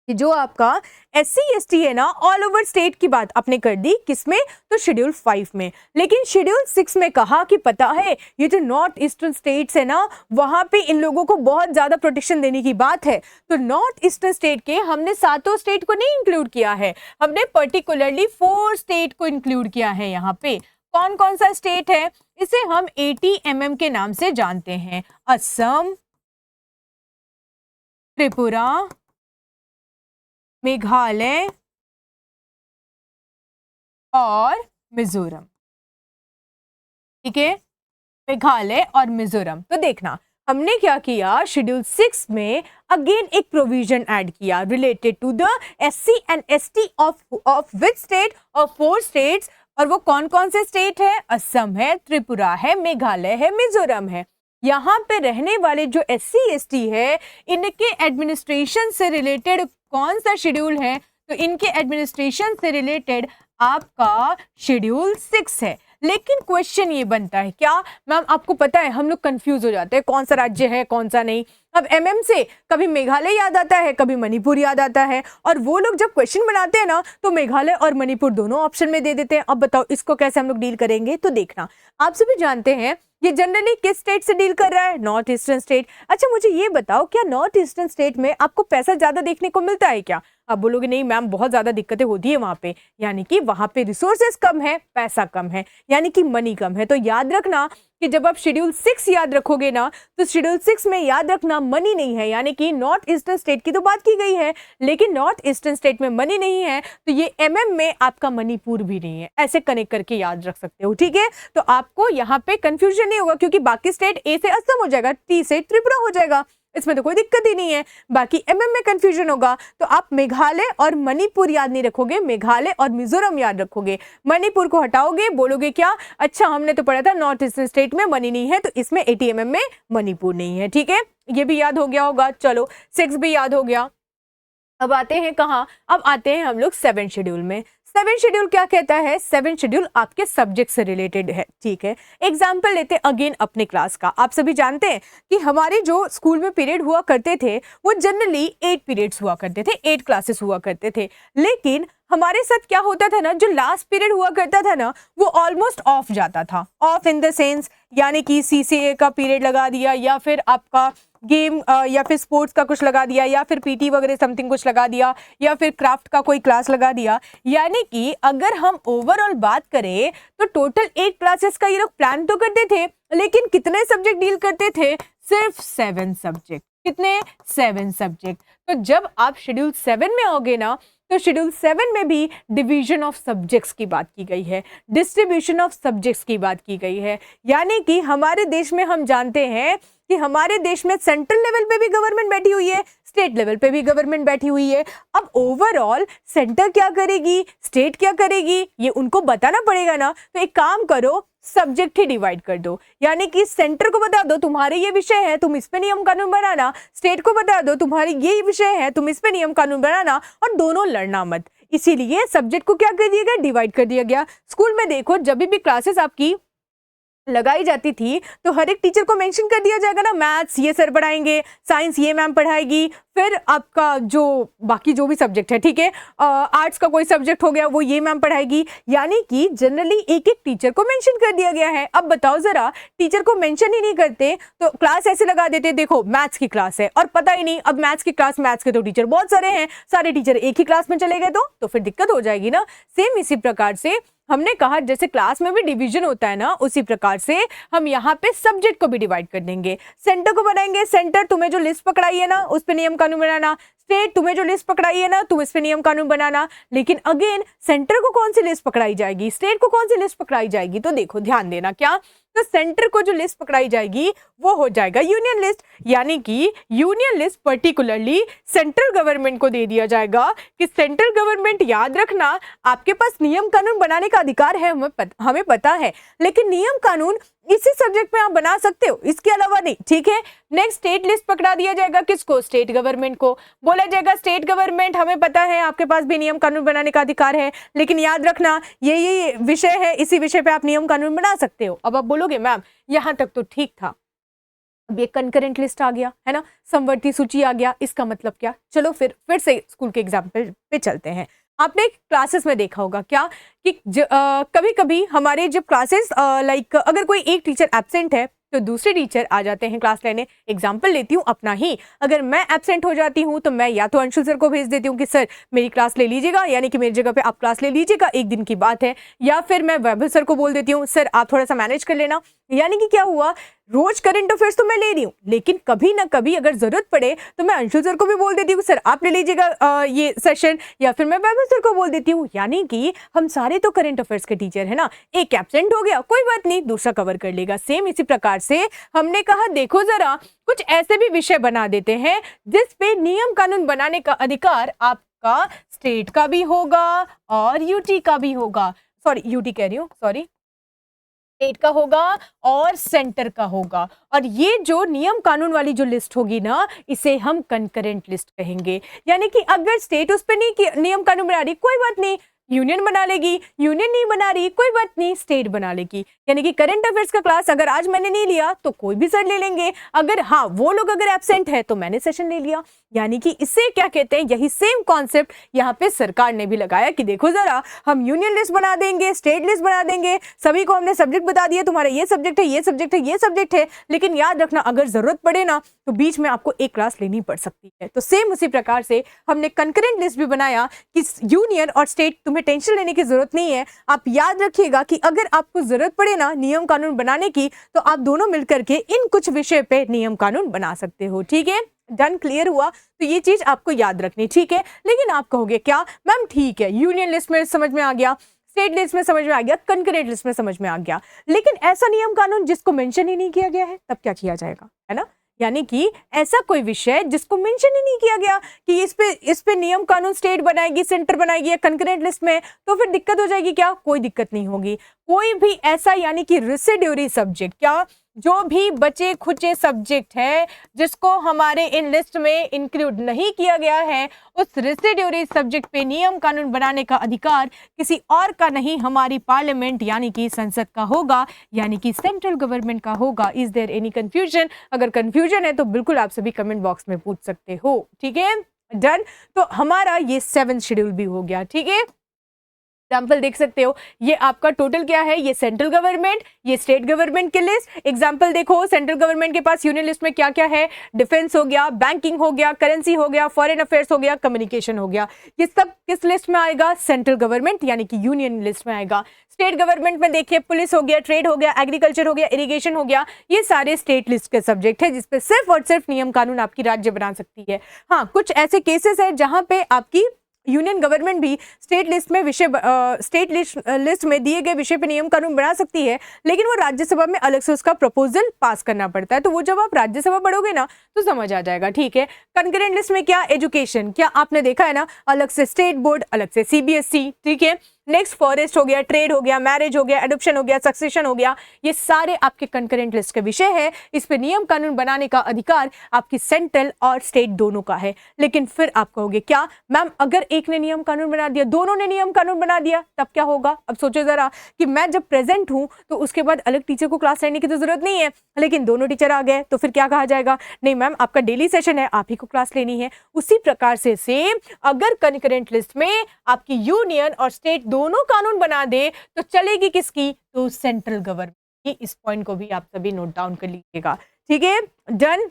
कि जो आपका SC ST है ना, ऑल ओवर स्टेट की बात आपने कर दी किसमें, तो शेड्यूल 5 में। लेकिन शेड्यूल 6 में कहा कि पता है ये जो नॉर्थ ईस्टर्न स्टेट्स है ना, वहां पे इन लोगों को बहुत ज्यादा प्रोटेक्शन देने की बात है। तो नॉर्थ ईस्टर्न स्टेट के हमने 7 स्टेट को नहीं इंक्लूड किया है, हमने पर्टिकुलरली 4 स्टेट को इंक्लूड किया है। यहाँ पे कौन कौन सा स्टेट है, इसे हम ATMM के नाम से जानते हैं, असम, त्रिपुरा, मेघालय और मिजोरम। ठीक है, मेघालय और मिजोरम। तो देखना हमने क्या किया, शेड्यूल 6 में अगेन एक प्रोविजन ऐड किया related to the SC and ST of which state, of 4 states. और वो कौन कौन से स्टेट है, असम है, त्रिपुरा है, मेघालय है, मिजोरम है। यहाँ पे रहने वाले जो SC ST है, इनके एडमिनिस्ट्रेशन से रिलेटेड कौन सा शेड्यूल है, तो इनके एडमिनिस्ट्रेशन से रिलेटेड आपका शेड्यूल 6 है। लेकिन क्वेश्चन ये बनता है क्या मैम, आपको पता है हम लोग कंफ्यूज हो जाते हैं कौन सा राज्य है कौन सा नहीं। अब MM से कभी मेघालय याद आता है, कभी मणिपुर याद आता है, और वो लोग जब क्वेश्चन बनाते हैं ना तो मेघालय और मणिपुर दोनों ऑप्शन में दे देते हैं। अब बताओ इसको कैसे हम लोग डील करेंगे, तो देखना आप सभी जानते हैं ये जनरली किस स्टेट से डील कर रहा है, नॉर्थ ईस्टर्न स्टेट। अच्छा मुझे ये बताओ, क्या नॉर्थ ईस्टर्न स्टेट में आपको पैसा ज्यादा देखने को मिलता है क्या? आप बोलोगे नहीं मैम बहुत ज्यादा दिक्कतें होती है वहां पे, यानी कि वहां पे रिसोर्सेज कम है, पैसा कम है, यानी कि मनी कम है। तो याद रखना कि जब आप शेड्यूल 6 याद रखोगे ना, तो शेड्यूल 6 में याद रखना मनी नहीं है, यानी कि नॉर्थ ईस्टर्न स्टेट की तो बात की गई है, लेकिन नॉर्थ ईस्टर्न स्टेट में मनी नहीं है, तो ये MM में आपका मणिपुर भी नहीं है। ऐसे कनेक्ट करके याद रख सकते हो, ठीक है। तो आपको यहाँ पे कंफ्यूजन नहीं होगा, क्योंकि बाकी स्टेट A से असम हो जाएगा, T से त्रिपुरा हो जाएगा, इसमें तो कोई दिक्कत ही नहीं है। बाकी MM में कंफ्यूजन होगा तो आप मेघालय और मणिपुर याद नहीं रखोगे, मेघालय और मिजोरम याद रखोगे। मणिपुर को हटाओगे, बोलोगे क्या, अच्छा हमने तो पढ़ा था नॉर्थ ईस्टर्न स्टेट में मनी नहीं है, तो इसमें ATMM में मणिपुर नहीं है, ठीक है। ये भी याद हो गया होगा, चलो 6 भी याद हो गया। अब आते हैं कहाँ, अब आते हैं हम लोग 7 शेड्यूल में। 7 शेड्यूल क्या कहता है, 7 शेड्यूल आपके सब्जेक्ट से रिलेटेड है, ठीक है। एग्जाम्पल लेते हैं अगेन अपने क्लास का। आप सभी जानते हैं कि हमारे जो स्कूल में पीरियड हुआ करते थे वो जनरली 8 पीरियड्स हुआ करते थे, 8 क्लासेस हुआ करते थे। लेकिन हमारे साथ क्या होता था ना, जो लास्ट पीरियड हुआ करता था ना, वो ऑलमोस्ट ऑफ जाता था। ऑफ इन द सेंस यानी कि CCA का पीरियड लगा दिया, या फिर आपका गेम या फिर स्पोर्ट्स का कुछ लगा दिया, या फिर PT वगैरह समथिंग कुछ लगा दिया, या फिर क्राफ्ट का कोई क्लास लगा दिया। यानी कि अगर हम ओवरऑल बात करें तो टोटल 8 क्लासेस का ये लोग प्लान तो करते थे, लेकिन कितने सब्जेक्ट डील करते थे, सिर्फ 7 सब्जेक्ट। कितने, 7 सब्जेक्ट। तो जब आप शेड्यूल 7 में आओगे ना, तो शेड्यूल 7 में भी डिवीजन ऑफ सब्जेक्ट्स की बात की गई है, डिस्ट्रीब्यूशन ऑफ सब्जेक्ट्स की बात की गई है। यानी कि हमारे देश में हम जानते हैं कि हमारे देश में सेंट्रल लेवल पे भी गवर्नमेंट बैठी हुई है, स्टेट लेवल पे भी गवर्नमेंट बैठी हुई है। अब ओवरऑल सेंटर क्या करेगी, स्टेट क्या करेगी, ये उनको बताना पड़ेगा ना। तो एक काम करो, सब्जेक्ट ही डिवाइड कर दो, यानी कि सेंटर को बता दो तुम्हारे ये विषय है, तुम इस पे नियम कानून बनाना, स्टेट को बता दो तुम्हारी ये विषय है, तुम इस पे नियम कानून बनाना, और दोनों लड़ना मत। इसीलिए सब्जेक्ट को क्या कर दिया गया, डिवाइड कर दिया गया। स्कूल में देखो जब भी क्लासेस आपकी लगाई जाती थी तो हर एक टीचर को मेंशन कर दिया जाएगा ना, मैथ्स ये सर पढ़ाएंगे, साइंस ये मैम पढ़ाएगी, फिर आपका जो बाकी जो भी सब्जेक्ट है, ठीक है, आर्ट्स का कोई सब्जेक्ट हो गया वो ये मैम पढ़ाएगी। यानी कि जनरली एक एक टीचर को मेंशन कर दिया गया है। अब बताओ जरा, टीचर को मेंशन ही नहीं करते तो क्लास ऐसे लगा देते, देखो मैथ्स की क्लास है और पता ही नहीं, अब मैथ्स की क्लास, मैथ्स के तो टीचर बहुत सारे हैं, सारे टीचर एक ही क्लास में चले गए तो फिर दिक्कत हो जाएगी ना। सेम इसी प्रकार से हमने कहा जैसे क्लास में भी डिवीजन होता है ना, उसी प्रकार से हम यहाँ पे सब्जेक्ट को भी डिवाइड कर देंगे। सेंटर को बनाएंगे, सेंटर तुम्हें जो लिस्ट पकड़ाई है ना उस पे नियम कानून बनाना, स्टेट तुम्हें जो लिस्ट पकड़ाई है ना तुम इस पे नियम कानून बनाना। लेकिन अगेन सेंटर को कौन सी लिस्ट पकड़ाई जाएगी, स्टेट को कौन सी लिस्ट पकड़ाई जाएगी, तो देखो ध्यान देना क्या, तो सेंटर को जो लिस्ट पकड़ाई जाएगी वो हो जाएगा यूनियन लिस्ट। यानी कि union list particularly central government को दे दिया जाएगा कि सेंट्रल गवर्नमेंट, याद रखना आपके पास नियम कानून बनाने का अधिकार है, हमें पता है, लेकिन नियम कानून इसी सब्जेक्ट में आप बना सकते हो, इसके अलावा नहीं, ठीक है। नेक्स्ट स्टेट लिस्ट पकड़ा दिया जाएगा, किसको? स्टेट गवर्नमेंट को। बोला जाएगा स्टेट गवर्नमेंट, हमें पता है आपके पास भी नियम कानून बनाने का अधिकार है, लेकिन याद रखना ये विषय है, इसी विषय पे आप नियम कानून बना सकते हो। अब आप बोलोगे मैम यहाँ तक तो ठीक था, अब ये कंकरेंट लिस्ट आ गया है ना, समवर्ती सूची आ गया, इसका मतलब क्या? चलो फिर से स्कूल के एग्जाम्पल पे चलते हैं। आपने क्लासेस में देखा होगा क्या कि कभी कभी हमारे जब क्लासेस लाइक अगर कोई एक टीचर एब्सेंट है तो दूसरे टीचर आ जाते हैं क्लास लेने। एग्जाम्पल लेती हूँ अपना ही, अगर मैं एब्सेंट हो जाती हूँ तो मैं या तो अंशुल सर को भेज देती हूँ कि सर मेरी क्लास ले लीजिएगा, यानी कि मेरी जगह पे आप क्लास ले लीजिएगा, एक दिन की बात है, या फिर मैं वैभव सर को बोल देती हूँ सर आप थोड़ा सा मैनेज कर लेना। यानी कि क्या हुआ, रोज करंट अफेयर्स तो मैं ले रही हूँ, लेकिन कभी ना कभी अगर जरूरत पड़े तो मैं अंशुल सर को भी बोल देती हूँ सर आप ले लीजिएगा ये सेशन, या फिर मैं वैभव सर को बोल देती हूँ। यानी कि हम सारे तो करंट अफेयर्स के टीचर है ना, एक एब्सेंट हो गया कोई बात नहीं, दूसरा कवर कर लेगा। सेम इसी प्रकार से हमने कहा देखो जरा कुछ ऐसे भी विषय बना देते हैं जिस पे नियम कानून बनाने का अधिकार आपका स्टेट का भी होगा और यूटी का भी होगा, सॉरी यूटी कह रही हूँ, सॉरी स्टेट का होगा और सेंटर का होगा। और ये जो नियम कानून वाली जो लिस्ट होगी ना, इसे हम कंकरेंट लिस्ट कहेंगे। यानी कि अगर स्टेट उस पे नहीं नियम कानून बना रही कोई बात नहीं, यूनियन बना लेगी, यूनियन नहीं बना रही कोई बात नहीं, स्टेट बना लेगी। यानी कि करंट अफेयर्स का क्लास अगर आज मैंने नहीं लिया तो कोई भी सर ले लेंगे, अगर हाँ वो लोग अगर एब्सेंट है तो मैंने सेशन ले लिया। यानी कि इसे क्या कहते हैं, यही सेम कॉन्सेप्ट यहाँ पे सरकार ने भी लगाया कि देखो जरा हम यूनियन लिस्ट बना देंगे, स्टेट लिस्ट बना देंगे, सभी को हमने सब्जेक्ट बता दिया, तुम्हारा ये सब्जेक्ट है, ये सब्जेक्ट है, ये सब्जेक्ट है, लेकिन याद रखना अगर जरूरत पड़े ना तो बीच में आपको एक क्लास लेनी पड़ सकती है। तो सेम उसी प्रकार से हमने कंकरेंट लिस्ट भी बनाया कि यूनियन और स्टेट तुम्हें टेंशन लेने की जरूरत नहीं है। आप याद रखिएगा कि अगर आपको जरूरत पड़े ना नियम कानून बनाने की तो आप दोनों मिलकर के इन कुछ विषय पे नियम कानून बना सकते हो। ठीक है, डन, क्लियर हुआ? तो ये चीज आपको याद रखनी, ठीक है। लेकिन आप कहोगे क्या मैम ठीक है यूनियन लिस्ट में समझ में आ गया, स्टेट लिस्ट में समझ में आ गया, कंकरेंट लिस्ट में समझ में आ गया, लेकिन ऐसा नियम कानून जिसको मेंशन ही नहीं किया गया है तब क्या किया जाएगा, है ना। यानी कि ऐसा कोई विषय जिसको मेंशन ही नहीं किया गया कि इस पे नियम कानून स्टेट बनाएगी, सेंटर बनाएगी या कंकरेंट लिस्ट में, तो फिर दिक्कत हो जाएगी क्या? कोई दिक्कत नहीं होगी। कोई भी ऐसा यानी कि रेसिड्यूरी सब्जेक्ट, क्या जो भी बचे खुचे सब्जेक्ट है जिसको हमारे इन लिस्ट में इंक्लूड नहीं किया गया है, उस रेसिड्यूरी सब्जेक्ट पे नियम कानून बनाने का अधिकार किसी और का नहीं, हमारी पार्लियामेंट यानी कि संसद का होगा, यानी कि सेंट्रल गवर्नमेंट का होगा। Is there any confusion? अगर कंफ्यूजन है तो बिल्कुल आप सभी कमेंट बॉक्स में पूछ सकते हो। ठीक है, डन। तो हमारा ये 7th शेड्यूल भी हो गया। ठीक है, एग्जाम्पल देख सकते हो, ये आपका टोटल क्या है, ये सेंट्रल गवर्नमेंट, ये स्टेट गवर्नमेंट के लिस्ट। एग्जाम्पल देखो, सेंट्रल गवर्नमेंट के पास यूनियन लिस्ट में क्या क्या है, डिफेंस हो गया, बैंकिंग हो गया, करेंसी हो गया, फॉरेन अफेयर्स हो गया, कम्युनिकेशन हो गया। ये सब किस लिस्ट में आएगा? सेंट्रल गवर्नमेंट यानी कि यूनियन लिस्ट में आएगा। स्टेट गवर्नमेंट में देखिए पुलिस हो गया, ट्रेड हो गया, एग्रीकल्चर हो गया, इरिगेशन हो गया, ये सारे स्टेट लिस्ट के सब्जेक्ट है जिसपे सिर्फ और सिर्फ नियम कानून आपकी राज्य बना सकती है। हाँ, कुछ ऐसे केसेस है जहां पे आपकी यूनियन गवर्नमेंट भी स्टेट लिस्ट में स्टेट लिस्ट में दिए गए विषय पे नियम कानून बना सकती है, लेकिन वो राज्यसभा में अलग से उसका प्रपोजल पास करना पड़ता है। तो वो जब आप राज्यसभा पढ़ोगे ना तो समझ आ जाएगा। ठीक है, कंकरेंट लिस्ट में क्या, एजुकेशन, क्या आपने देखा है ना, अलग से स्टेट बोर्ड, अलग से सीबीएसई। ठीक है, नेक्स्ट फॉरेस्ट हो गया, ट्रेड हो गया, मैरिज हो गया, एडॉप्शन हो गया, सक्सेशन हो गया, ये सारे आपके कंकरेंट लिस्ट के विषय है। इस पे नियम कानून बनाने का अधिकार आपकी सेंट्रल और स्टेट दोनों का है। लेकिन फिर आप कहोगे क्या मैम अगर एक ने नियम कानून बना दिया, दोनों ने नियम कानून बना दिया, तब क्या होगा? अब सोचो जरा कि मैं जब प्रेजेंट हूं तो उसके बाद अलग टीचर को क्लास लेने की तो जरूरत नहीं है, लेकिन दोनों टीचर आ गए तो फिर क्या कहा जाएगा? नहीं मैम आपका डेली सेशन है, आप ही को क्लास लेनी है। उसी प्रकार से सेम अगर कंकरेंट लिस्ट में आपकी यूनियन और स्टेट दोनों कानून बना दे तो चलेगी किसकी? तो सेंट्रल गवर्नमेंट की। इस पॉइंट को भी आप सभी नोट डाउन कर लीजिएगा। ठीक है, डन।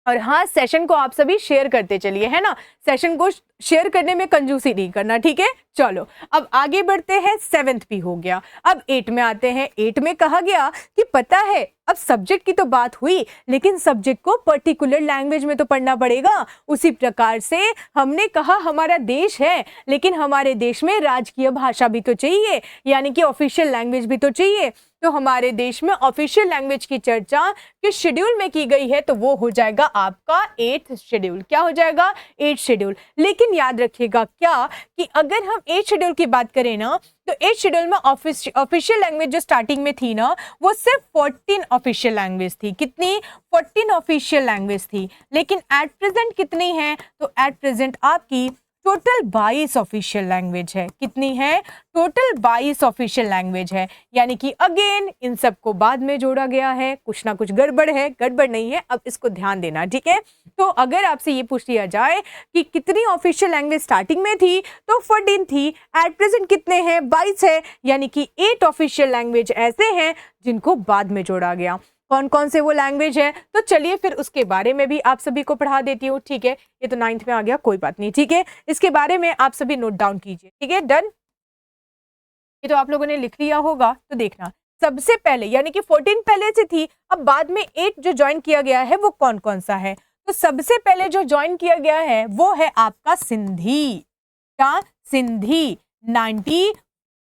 और हाँ, सेशन को आप सभी शेयर करते चलिए, है ना, सेशन को शेयर करने में कंजूसी नहीं करना। ठीक है, चलो अब आगे बढ़ते हैं। 7th भी हो गया, अब 8 में आते हैं। 8 में कहा गया कि पता है अब सब्जेक्ट की तो बात हुई, लेकिन सब्जेक्ट को पर्टिकुलर लैंग्वेज में तो पढ़ना पड़ेगा। उसी प्रकार से हमने कहा हमारा देश है, लेकिन हमारे देश में राजकीय भाषा भी तो चाहिए, यानी कि ऑफिशियल लैंग्वेज भी तो चाहिए। तो हमारे देश में ऑफिशियल लैंग्वेज की चर्चा किस शेड्यूल में की गई है, तो वो हो जाएगा आपका 8th शेड्यूल। क्या हो जाएगा? 8th schedule. लेकिन याद रखिएगा क्या कि अगर हम 8th शेड्यूल की बात करें ना, तो 8th शेड्यूल में ऑफिशियल लैंग्वेज जो स्टार्टिंग में थी ना, वो सिर्फ 14 ऑफिशियल लैंग्वेज थी। कितनी? 14 ऑफिशियल लैंग्वेज थी। लेकिन एट प्रेजेंट कितनी है? तो एट प्रेजेंट आपकी टोटल 22 ऑफिशियल लैंग्वेज है। कितनी है? टोटल 22 ऑफिशियल लैंग्वेज है। यानी कि अगेन इन सबको बाद में जोड़ा गया है। कुछ ना कुछ गड़बड़ है, गड़बड़ नहीं है, अब इसको ध्यान देना, ठीक है। तो अगर आपसे ये पूछ लिया जाए कि कितनी ऑफिशियल लैंग्वेज स्टार्टिंग में थी, तो 14 थी। एट प्रेजेंट कितने हैं? 22 है। यानी कि 8 ऑफिशियल लैंग्वेज ऐसे हैं जिनको बाद में जोड़ा गया। कौन कौन से वो लैंग्वेज है, तो चलिए फिर उसके बारे में भी आप सभी को पढ़ा देती हूँ, ठीक है। ये तो 9th में आ गया, कोई बात नहीं, ठीक है। इसके बारे में आप सभी नोट डाउन कीजिए, ठीक है। डन। ये तो आप लोगों ने लिख लिया होगा, तो देखना सबसे पहले, यानी कि 14 पहले से थी, अब बाद में 8 जो ज्वाइन किया गया है वो कौन कौन सा है। तो सबसे पहले जो ज्वाइन किया गया है वो है आपका सिंधी। क्या? सिंधी।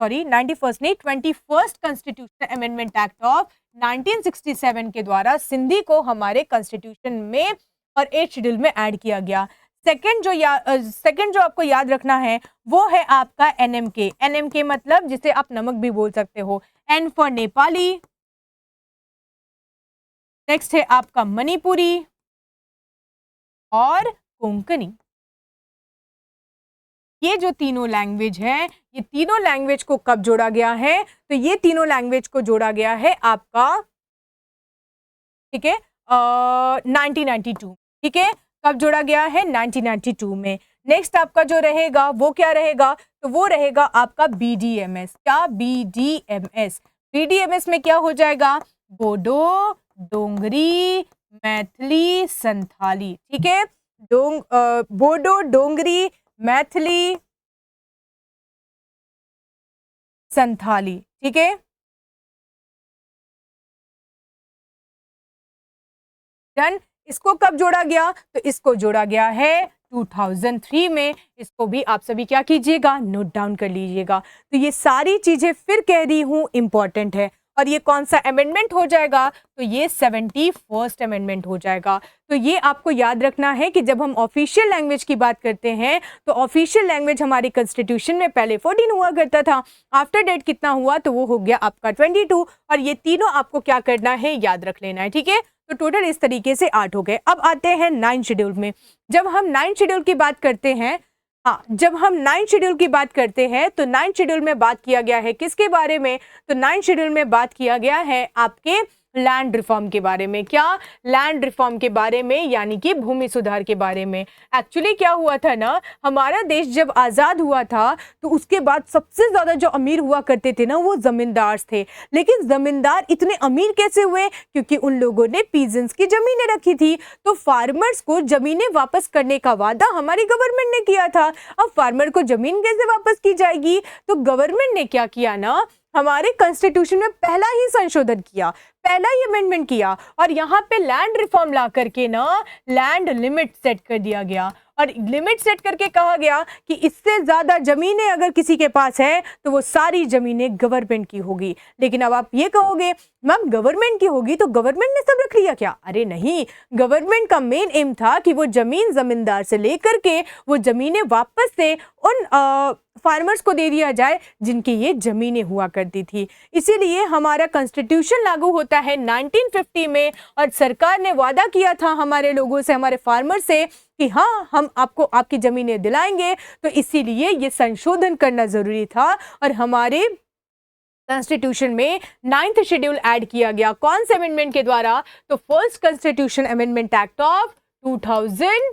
21st नहीं, 21st constitution amendment act of 1967 के द्वारा सिंधी को हमारे कॉन्स्टिट्यूशन में और 8th शेड्यूल में ऐड किया गया। सेकंड जो आपको याद रखना है वो है आपका NMK। NMK मतलब जिसे आप नमक भी बोल सकते हो, N फॉर नेपाली। नेक्स्ट है आपका मणिपुरी और कोंकणी। ये जो तीनों लैंग्वेज है, ये तीनों लैंग्वेज को कब जोड़ा गया है? तो ये तीनों लैंग्वेज को जोड़ा गया है आपका, ठीक है, 1992, ठीक है। कब जोड़ा गया है? 1992 में। नेक्स्ट आपका जो रहेगा वो क्या रहेगा? तो वो रहेगा आपका BDMS। क्या? BDMS। BDMS में क्या हो जाएगा? बोडो, डोंगरी, मैथिली, संथाली, ठीक है। बोडो, डोंगरी, मैथिली, संथाली, ठीक है। डन। इसको कब जोड़ा गया? तो इसको जोड़ा गया है 2003 में। इसको भी आप सभी क्या कीजिएगा? नोट डाउन कर लीजिएगा। तो ये सारी चीजें फिर कह रही हूं इंपॉर्टेंट है। और ये कौन सा अमेंडमेंट हो जाएगा? तो ये 71st अमेंडमेंट हो जाएगा। तो ये आपको याद रखना है कि जब हम ऑफिशियल लैंग्वेज की बात करते हैं तो ऑफिशियल लैंग्वेज हमारे कॉन्स्टिट्यूशन में पहले 14 हुआ करता था। आफ्टर डेट कितना हुआ? तो वो हो गया आपका 22। और ये तीनों आपको क्या करना है? याद रख लेना है, ठीक है। तो टोटल इस तरीके से 8 हो गए। अब आते हैं 9th शेड्यूल में। जब हम 9th शेड्यूल की बात करते हैं, जब हम 9th शेड्यूल की बात करते हैं तो 9th शेड्यूल में बात किया गया है किसके बारे में? तो 9th शेड्यूल में बात किया गया है आपके लैंड रिफॉर्म के बारे में। क्या? लैंड रिफॉर्म के बारे में, यानी कि भूमि सुधार के बारे में। एक्चुअली क्या हुआ था ना, हमारा देश जब आज़ाद हुआ था तो उसके बाद सबसे ज़्यादा जो अमीर हुआ करते थे ना, वो जमींदार थे। लेकिन जमींदार इतने अमीर कैसे हुए? क्योंकि उन लोगों ने पीजेंट्स की जमीनें रखी थी। तो फार्मर्स को जमीनें वापस करने का वादा हमारी गवर्नमेंट ने किया था। अब फार्मर को जमीन कैसे वापस की जाएगी? तो गवर्नमेंट ने क्या किया ना, हमारे कॉन्स्टिट्यूशन में पहला ही संशोधन किया, पहला ही अमेंडमेंट किया, और यहाँ पे लैंड रिफॉर्म ला करके ना लैंड लिमिट सेट कर दिया गया। और लिमिट सेट करके कहा गया कि इससे ज्यादा जमीनें अगर किसी के पास है तो वो सारी जमीनें गवर्नमेंट की होगी। लेकिन अब आप ये कहोगे मैम गवर्नमेंट की होगी तो गवर्नमेंट ने सब रख लिया क्या? अरे नहीं, गवर्नमेंट का मेन एम था कि वो जमीन जमींदार से लेकर के वो जमीनें वापस से उन फार्मर्स को दे दिया जाए जिनकी ये जमीनें हुआ करती थी। इसीलिए हमारा कॉन्स्टिट्यूशन लागू होता है 1950 में, और सरकार ने वादा किया था हमारे लोगों से, हमारे फार्मर से कि हाँ हम आपको आपकी जमीनें दिलाएंगे। तो इसीलिए ये संशोधन करना जरूरी था और हमारे कॉन्स्टिट्यूशन में 9th शेड्यूल ऐड किया गया। कौन से अमेंडमेंट के द्वारा? तो first constitution amendment act of 2000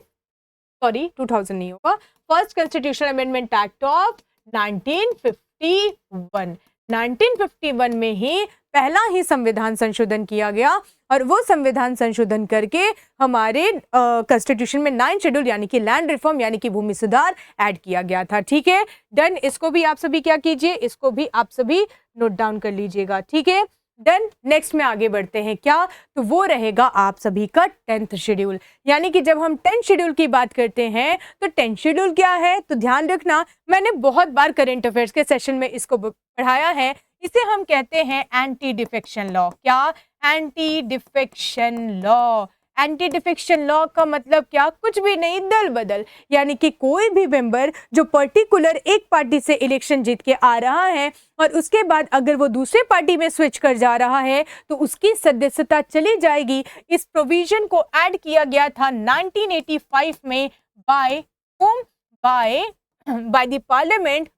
नहीं होगा, first constitution amendment act of 1951। 1951 में ही पहला ही संविधान संशोधन किया गया, और वो संविधान संशोधन करके हमारे कॉन्स्टिट्यूशन में 9th शेड्यूल यानी कि लैंड रिफॉर्म यानी कि भूमि सुधार ऐड किया गया था। ठीक है, डन। इसको भी आप सभी क्या कीजिए, इसको भी आप सभी नोट डाउन कर लीजिएगा। ठीक है, डन। नेक्स्ट में आगे बढ़ते हैं। क्या? तो वो रहेगा आप सभी का 10th शेड्यूल। यानी कि जब हम 10th शेड्यूल की बात करते हैं तो 10th शेड्यूल क्या है, तो ध्यान रखना, मैंने बहुत बार करंट अफेयर्स के सेशन में इसको पढ़ाया है, इसे हम कहते हैं एंटी डिफेक्शन लॉ। क्या? Anti defection law. Anti defection law का मतलब क्या? कुछ भी नहीं, दल बदल। यानी कि कोई भी मेंबर जो पर्टिकुलर एक पार्टी से इलेक्शन जीत के आ रहा है और उसके बाद अगर वो दूसरे पार्टी में स्विच कर जा रहा है तो उसकी सदस्यता चली जाएगी। इस प्रोविजन को ऐड किया गया था 1985 में by the parliament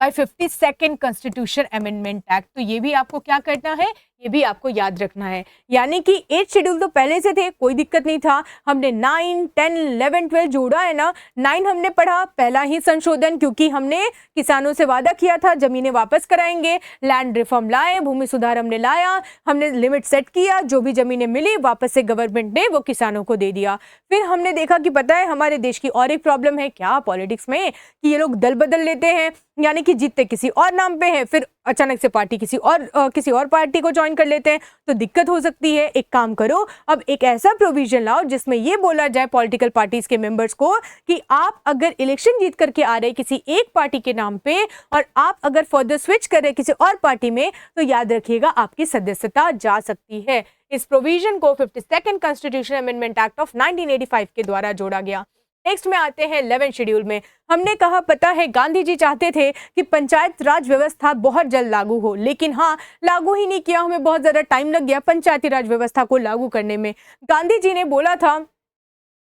by 52nd constitution amendment act. तो ये भी आपको क्या करना है, ये भी आपको याद रखना है। यानी कि 8 शेड्यूल तो पहले से थे, कोई दिक्कत नहीं था। हमने 9, 10, 11, 12 जोड़ा है ना। 9 हमने पढ़ा, पहला ही संशोधन, क्योंकि हमने किसानों से वादा किया था जमीनें वापस कराएंगे, लैंड रिफॉर्म लाए, भूमि सुधार हमने लाया, हमने लिमिट सेट किया, जो भी जमीनें मिली वापस से गवर्नमेंट ने वो किसानों को दे दिया। फिर हमने देखा कि पता है हमारे देश की और एक प्रॉब्लम है क्या पॉलिटिक्स में, कि ये लोग दल बदल लेते हैं, यानी कि जीतते किसी और नाम पे है, फिर अचानक से पार्टी किसी और पार्टी को ज्वाइन कर लेते हैं, तो दिक्कत हो सकती है। एक काम करो, अब एक ऐसा प्रोविजन लाओ जिसमें ये बोला जाए पॉलिटिकल पार्टीज के मेंबर्स को कि आप अगर इलेक्शन जीत करके आ रहे किसी एक पार्टी के नाम पे और आप अगर फर्दर स्विच कर रहे किसी और पार्टी में, तो याद रखिएगा आपकी सदस्यता जा सकती है। इस प्रोविजन को 52nd constitution amendment act of 1985 के द्वारा जोड़ा गया। नेक्स्ट में आते हैं 11 शेड्यूल में। हमने कहा पता है गांधी जी चाहते थे कि पंचायत राज व्यवस्था बहुत जल्द लागू हो, लेकिन हाँ लागू ही नहीं किया, हमें बहुत ज्यादा टाइम लग गया पंचायती राज व्यवस्था को लागू करने में। गांधी जी ने बोला था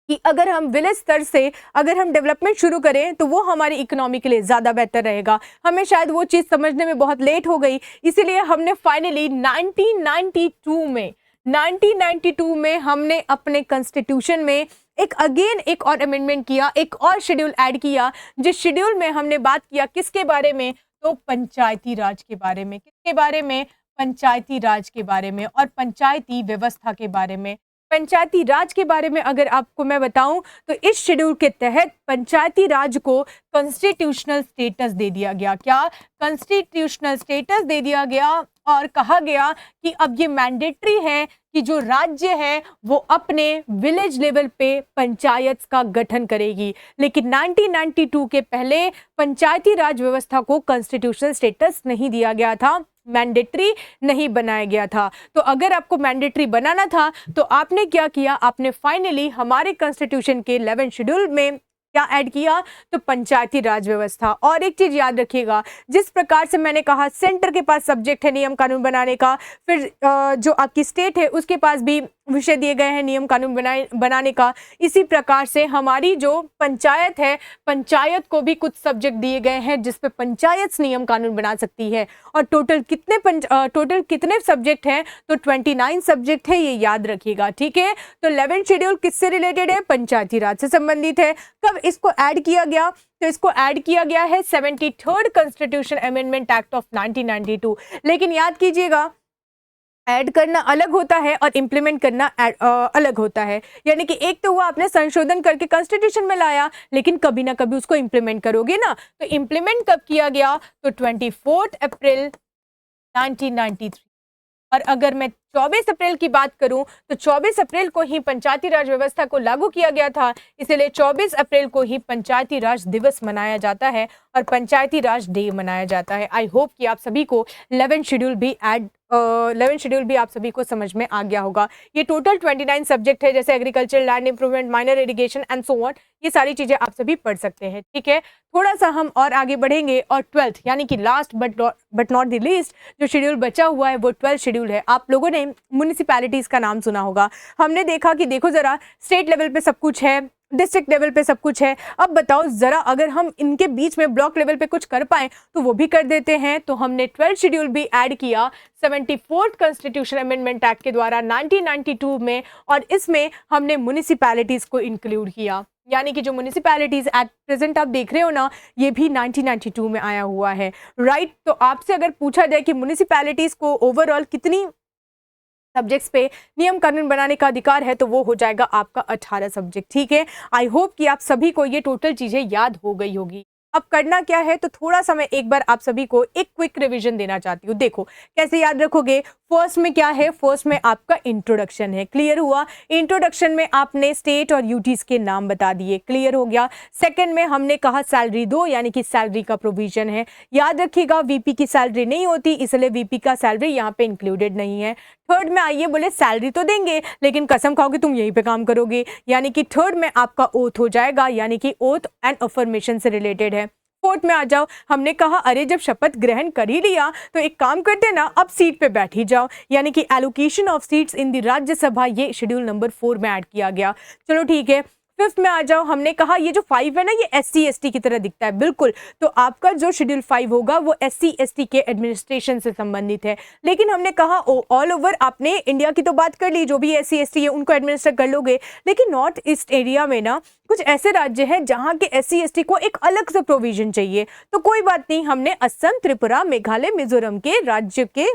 कि अगर हम विलेज स्तर से अगर हम डेवलपमेंट शुरू करें तो वो हमारी इकोनॉमी के लिए ज़्यादा बेहतर रहेगा। हमें शायद वो चीज़ समझने में बहुत लेट हो गई, इसीलिए हमने फाइनली 1992 में हमने अपने कॉन्स्टिट्यूशन में एक और अमेंडमेंट किया, एक और शेड्यूल ऐड किया, जिस शेड्यूल में हमने बात किया किसके बारे में, तो पंचायती राज के बारे में। किसके बारे में? पंचायती राज के बारे में और पंचायती व्यवस्था के बारे में। पंचायती राज के बारे में अगर आपको मैं बताऊं तो इस शेड्यूल के तहत पंचायती राज को कॉन्स्टिट्यूशनल स्टेटस दे दिया गया। क्या? कॉन्स्टिट्यूशनल स्टेटस दे दिया गया और कहा गया कि अब ये मैंडेटरी है कि जो राज्य है वो अपने विलेज लेवल पे पंचायत का गठन करेगी। लेकिन 1992 के पहले पंचायती राज व्यवस्था को कॉन्स्टिट्यूशनल स्टेटस नहीं दिया गया था, मैंडेटरी नहीं बनाया गया था। तो अगर आपको मैंडेटरी बनाना था तो आपने क्या किया, आपने फाइनली हमारे कॉन्स्टिट्यूशन के 11 शेड्यूल में क्या ऐड किया, तो पंचायती राज व्यवस्था। और एक चीज याद रखिएगा, जिस प्रकार से मैंने कहा सेंटर के पास सब्जेक्ट है नियम कानून बनाने का, फिर जो आपकी स्टेट है उसके पास भी विषय दिए गए हैं नियम कानून बनाने का, इसी प्रकार से हमारी जो पंचायत है, पंचायत को भी कुछ सब्जेक्ट दिए गए हैं जिसपे पंचायत नियम कानून बना सकती है। और टोटल कितने सब्जेक्ट हैं, तो 29 सब्जेक्ट है, ये याद रखिएगा, ठीक है। तो 11 शेड्यूल किससे रिलेटेड है? पंचायती राज से संबंधित है। कब इसको ऐड किया गया? तो इसको ऐड किया गया है 73rd constitution amendment act of 1992। लेकिन याद कीजिएगा, ऐड करना अलग होता है और इम्प्लीमेंट करना अलग होता है। यानी कि एक तो हुआ आपने संशोधन करके कॉन्स्टिट्यूशन में लाया, लेकिन कभी ना कभी उसको इम्प्लीमेंट करोगे ना। तो इम्प्लीमेंट कब किया गया? तो 24 अप्रैल 1993। और अगर मैं 24 अप्रैल की बात करूं तो 24 अप्रैल को ही पंचायती राज व्यवस्था को लागू किया गया था, इसलिए 24 अप्रैल को ही पंचायती राज दिवस मनाया जाता है और पंचायती राज डे मनाया जाता है। आई होप कि आप सभी को 11 शेड्यूल भी आप सभी को समझ में आ गया होगा। ये टोटल 29 सब्जेक्ट है, जैसे agriculture, land improvement, minor irrigation and so on, ये सारी चीजें आप सभी पढ़ सकते हैं, ठीक है। थोड़ा सा हम और आगे बढ़ेंगे और 12th यानी कि last but not the least जो शेड्यूल बचा हुआ है वो 12th शेड्यूल है। आप लोगों ने म्युनिसिपैलिटीज का नाम सुना होगा। हमने देखा कि देखो जरा, स्टेट लेवल पे सब कुछ है, डिस्ट्रिक्ट लेवल पे सब कुछ है, अब बताओ जरा अगर हम इनके बीच में ब्लॉक लेवल पे कुछ कर पाए तो वो भी कर देते हैं। तो हमने 12th शेड्यूल भी ऐड किया 74th कॉन्स्टिट्यूशन अमेंडमेंट एक्ट के द्वारा 1992 में, और इसमें हमने म्युनिसिपैलिटीज को इंक्लूड किया। यानी कि जो म्युनिसिपैलिटीज एट प्रेजेंट आप देख रहे हो ना, ये भी 1992 में आया हुआ है, राइट। तो आपसे अगर पूछा जाए कि म्युनिसिपैलिटीज को ओवरऑल कितनी सब्जेक्ट्स पे नियम कानून बनाने का अधिकार है, तो वो हो जाएगा आपका 18 सब्जेक्ट, ठीक है। आई होप कि आप सभी को ये टोटल चीजें याद हो गई होगी। अब करना क्या है, तो थोड़ा सा मैं एक बार आप सभी को एक क्विक रिवीजन देना चाहती हूँ। देखो कैसे याद रखोगे। फर्स्ट में क्या है, फर्स्ट में आपका इंट्रोडक्शन है, क्लियर हुआ। इंट्रोडक्शन में आपने स्टेट और यूटीज के नाम बता दिए, क्लियर हो गया। सेकंड में हमने कहा सैलरी दो, यानी कि सैलरी का प्रोविजन है। याद रखिएगा वीपी की सैलरी नहीं होती, इसलिए वीपी का सैलरी यहाँ पे इंक्लूडेड नहीं है। थर्ड में आइए, बोले सैलरी तो देंगे लेकिन कसम खाओगे तुम यहीं पे काम करोगे, यानी कि थर्ड में आपका ओथ हो जाएगा, यानी कि ओथ एंड अफर्मेशन से रिलेटेड है। फोर्थ में आ जाओ, हमने कहा अरे जब शपथ ग्रहण कर ही लिया तो एक काम करते ना, अब सीट पे बैठ ही जाओ, यानी कि allocation of seats in the Rajya Sabha, ये शेड्यूल नंबर 4 में ऐड किया गया। चलो ठीक है। फिफ्थ में आ जाओ, हमने कहा ये जो 5 है ना, ये SC ST की तरह दिखता है, बिल्कुल। तो आपका जो शेड्यूल 5 होगा वो SC ST के एडमिनिस्ट्रेशन से संबंधित है। लेकिन हमने कहा ऑल ओवर, आपने इंडिया की तो बात कर ली, जो भी SC ST है उनको एडमिनिस्टर कर लोगे, लेकिन नॉर्थ ईस्ट एरिया में ना कुछ ऐसे राज्य हैं जहां के SC ST को एक अलग से प्रोविजन चाहिए। तो कोई बात नहीं, हमने असम, त्रिपुरा, मेघालय, मिजोरम के राज्य के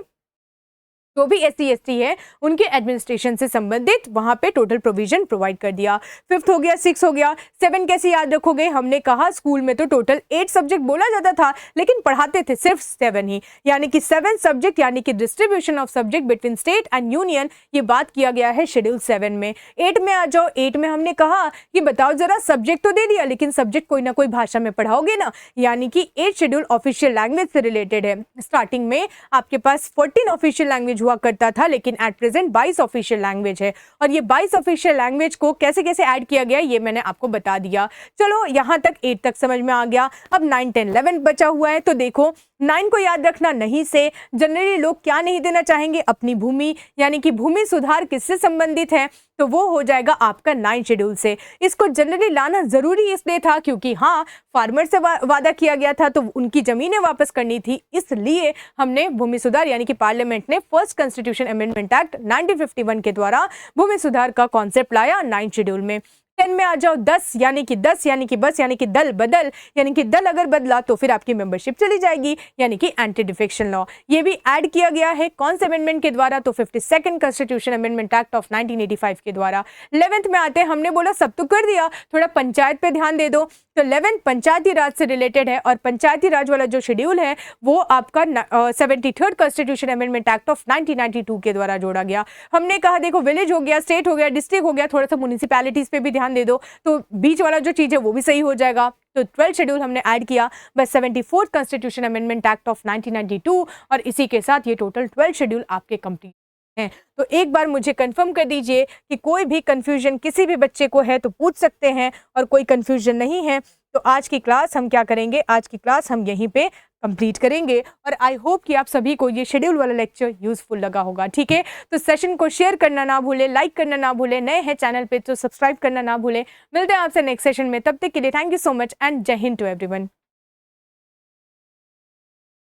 जो भी SC ST है उनके एडमिनिस्ट्रेशन से संबंधित वहां पे टोटल प्रोविजन प्रोवाइड कर दिया। फिफ्थ हो गया, 6 हो गया। 7 कैसे याद रखोगे, हमने कहा स्कूल में तो टोटल 8 सब्जेक्ट बोला जाता था लेकिन पढ़ाते थे सिर्फ 7 ही, यानी कि 7 सब्जेक्ट, यानी कि distribution of subject between state and union, ये बात किया गया है शेड्यूल 7 में। 8 में आ जाओ। 8 में हमने कहा कि बताओ जरा, सब्जेक्ट तो दे दिया लेकिन सब्जेक्ट कोई ना कोई भाषा में पढ़ाओगे ना, यानी कि 8 शेड्यूल ऑफिशियल लैंग्वेज से रिलेटेड है। स्टार्टिंग में आपके पास 14 ऑफिशियल लैंग्वेज हुआ करता था, लेकिन एट प्रेजेंट 22 ऑफिशियल लैंग्वेज है। और ये 22 ऑफिशियल लैंग्वेज को कैसे कैसे ऐड किया गया ये मैंने आपको बता दिया। चलो यहां तक 8 तक समझ में आ गया। अब 9, 10, 11 बचा हुआ है। तो देखो 9 को याद रखना, नहीं से जनरली लोग क्या नहीं देना चाहेंगे, अपनी भूमि, यानी कि भूमि सुधार किससे संबंधित है, तो वो हो जाएगा आपका 9 शेड्यूल से। इसको जनरली लाना जरूरी इसलिए था क्योंकि हाँ, फार्मर से वादा किया गया था तो उनकी जमीनें वापस करनी थी, इसलिए हमने भूमि सुधार, यानी कि पार्लियामेंट ने फर्स्ट कॉन्स्टिट्यूशन अमेंडमेंट एक्ट 1951 के द्वारा भूमि सुधार का कॉन्सेप्ट लाया 9 शेड्यूल में। 10 में आ जाओ। 10 यानी कि बस, यानी कि दल बदल, यानी कि दल अगर बदला तो फिर आपकी मेंबरशिप चली जाएगी, यानी कि एंटी डिफेक्शन लॉ, ये भी ऐड किया गया है कौन से अमेंडमेंट के द्वारा, तो 52nd constitution amendment act of 1985 के द्वारा। 11th में आते हैं, हमने बोला सब तो कर दिया, थोड़ा पंचायत पे ध्यान दे दो। तो 11th पंचायती राज से रिलेटेड है और पंचायती राज वाला जो शेड्यूल है वो आपका 73rd constitution amendment act of 1992 के द्वारा जोड़ा गया। हमने कहा देखो विलेज हो गया, स्टेट हो गया, डिस्ट्रिक्ट हो गया, थोड़ा सा म्युनिसिपैलिटीज पे भी ध्यान दे दो तो बीच वाला जो चीज है वो भी सही हो जाएगा। तो 12th शेड्यूल हमने ऐड किया बस 74th constitution amendment act of 1992 और इसी के साथ ये टोटल 12 शेड्यूल आपके कंप्लीट हैं। तो एक बार मुझे कंफर्म कर दीजिए कि कोई भी कंफ्यूजन किसी भी बच्चे को है तो पूछ सकते हैं और कोई कंफ्यूजन नहीं है तो आज की क्लास हम क्या करेंगे, आज की क्लास हम यहीं पे कंप्लीट करेंगे और आई होप कि आप सभी को ये शेड्यूल वाला लेक्चर यूजफुल लगा होगा। ठीक है, तो सेशन को शेयर करना ना भूले, लाइक करना ना भूले, नए हैं चैनल पे तो सब्सक्राइब करना ना भूले। मिलते हैं आपसे नेक्स्ट सेशन में, तब तक के लिए thank you so much and जय हिंद टू एवरीवन।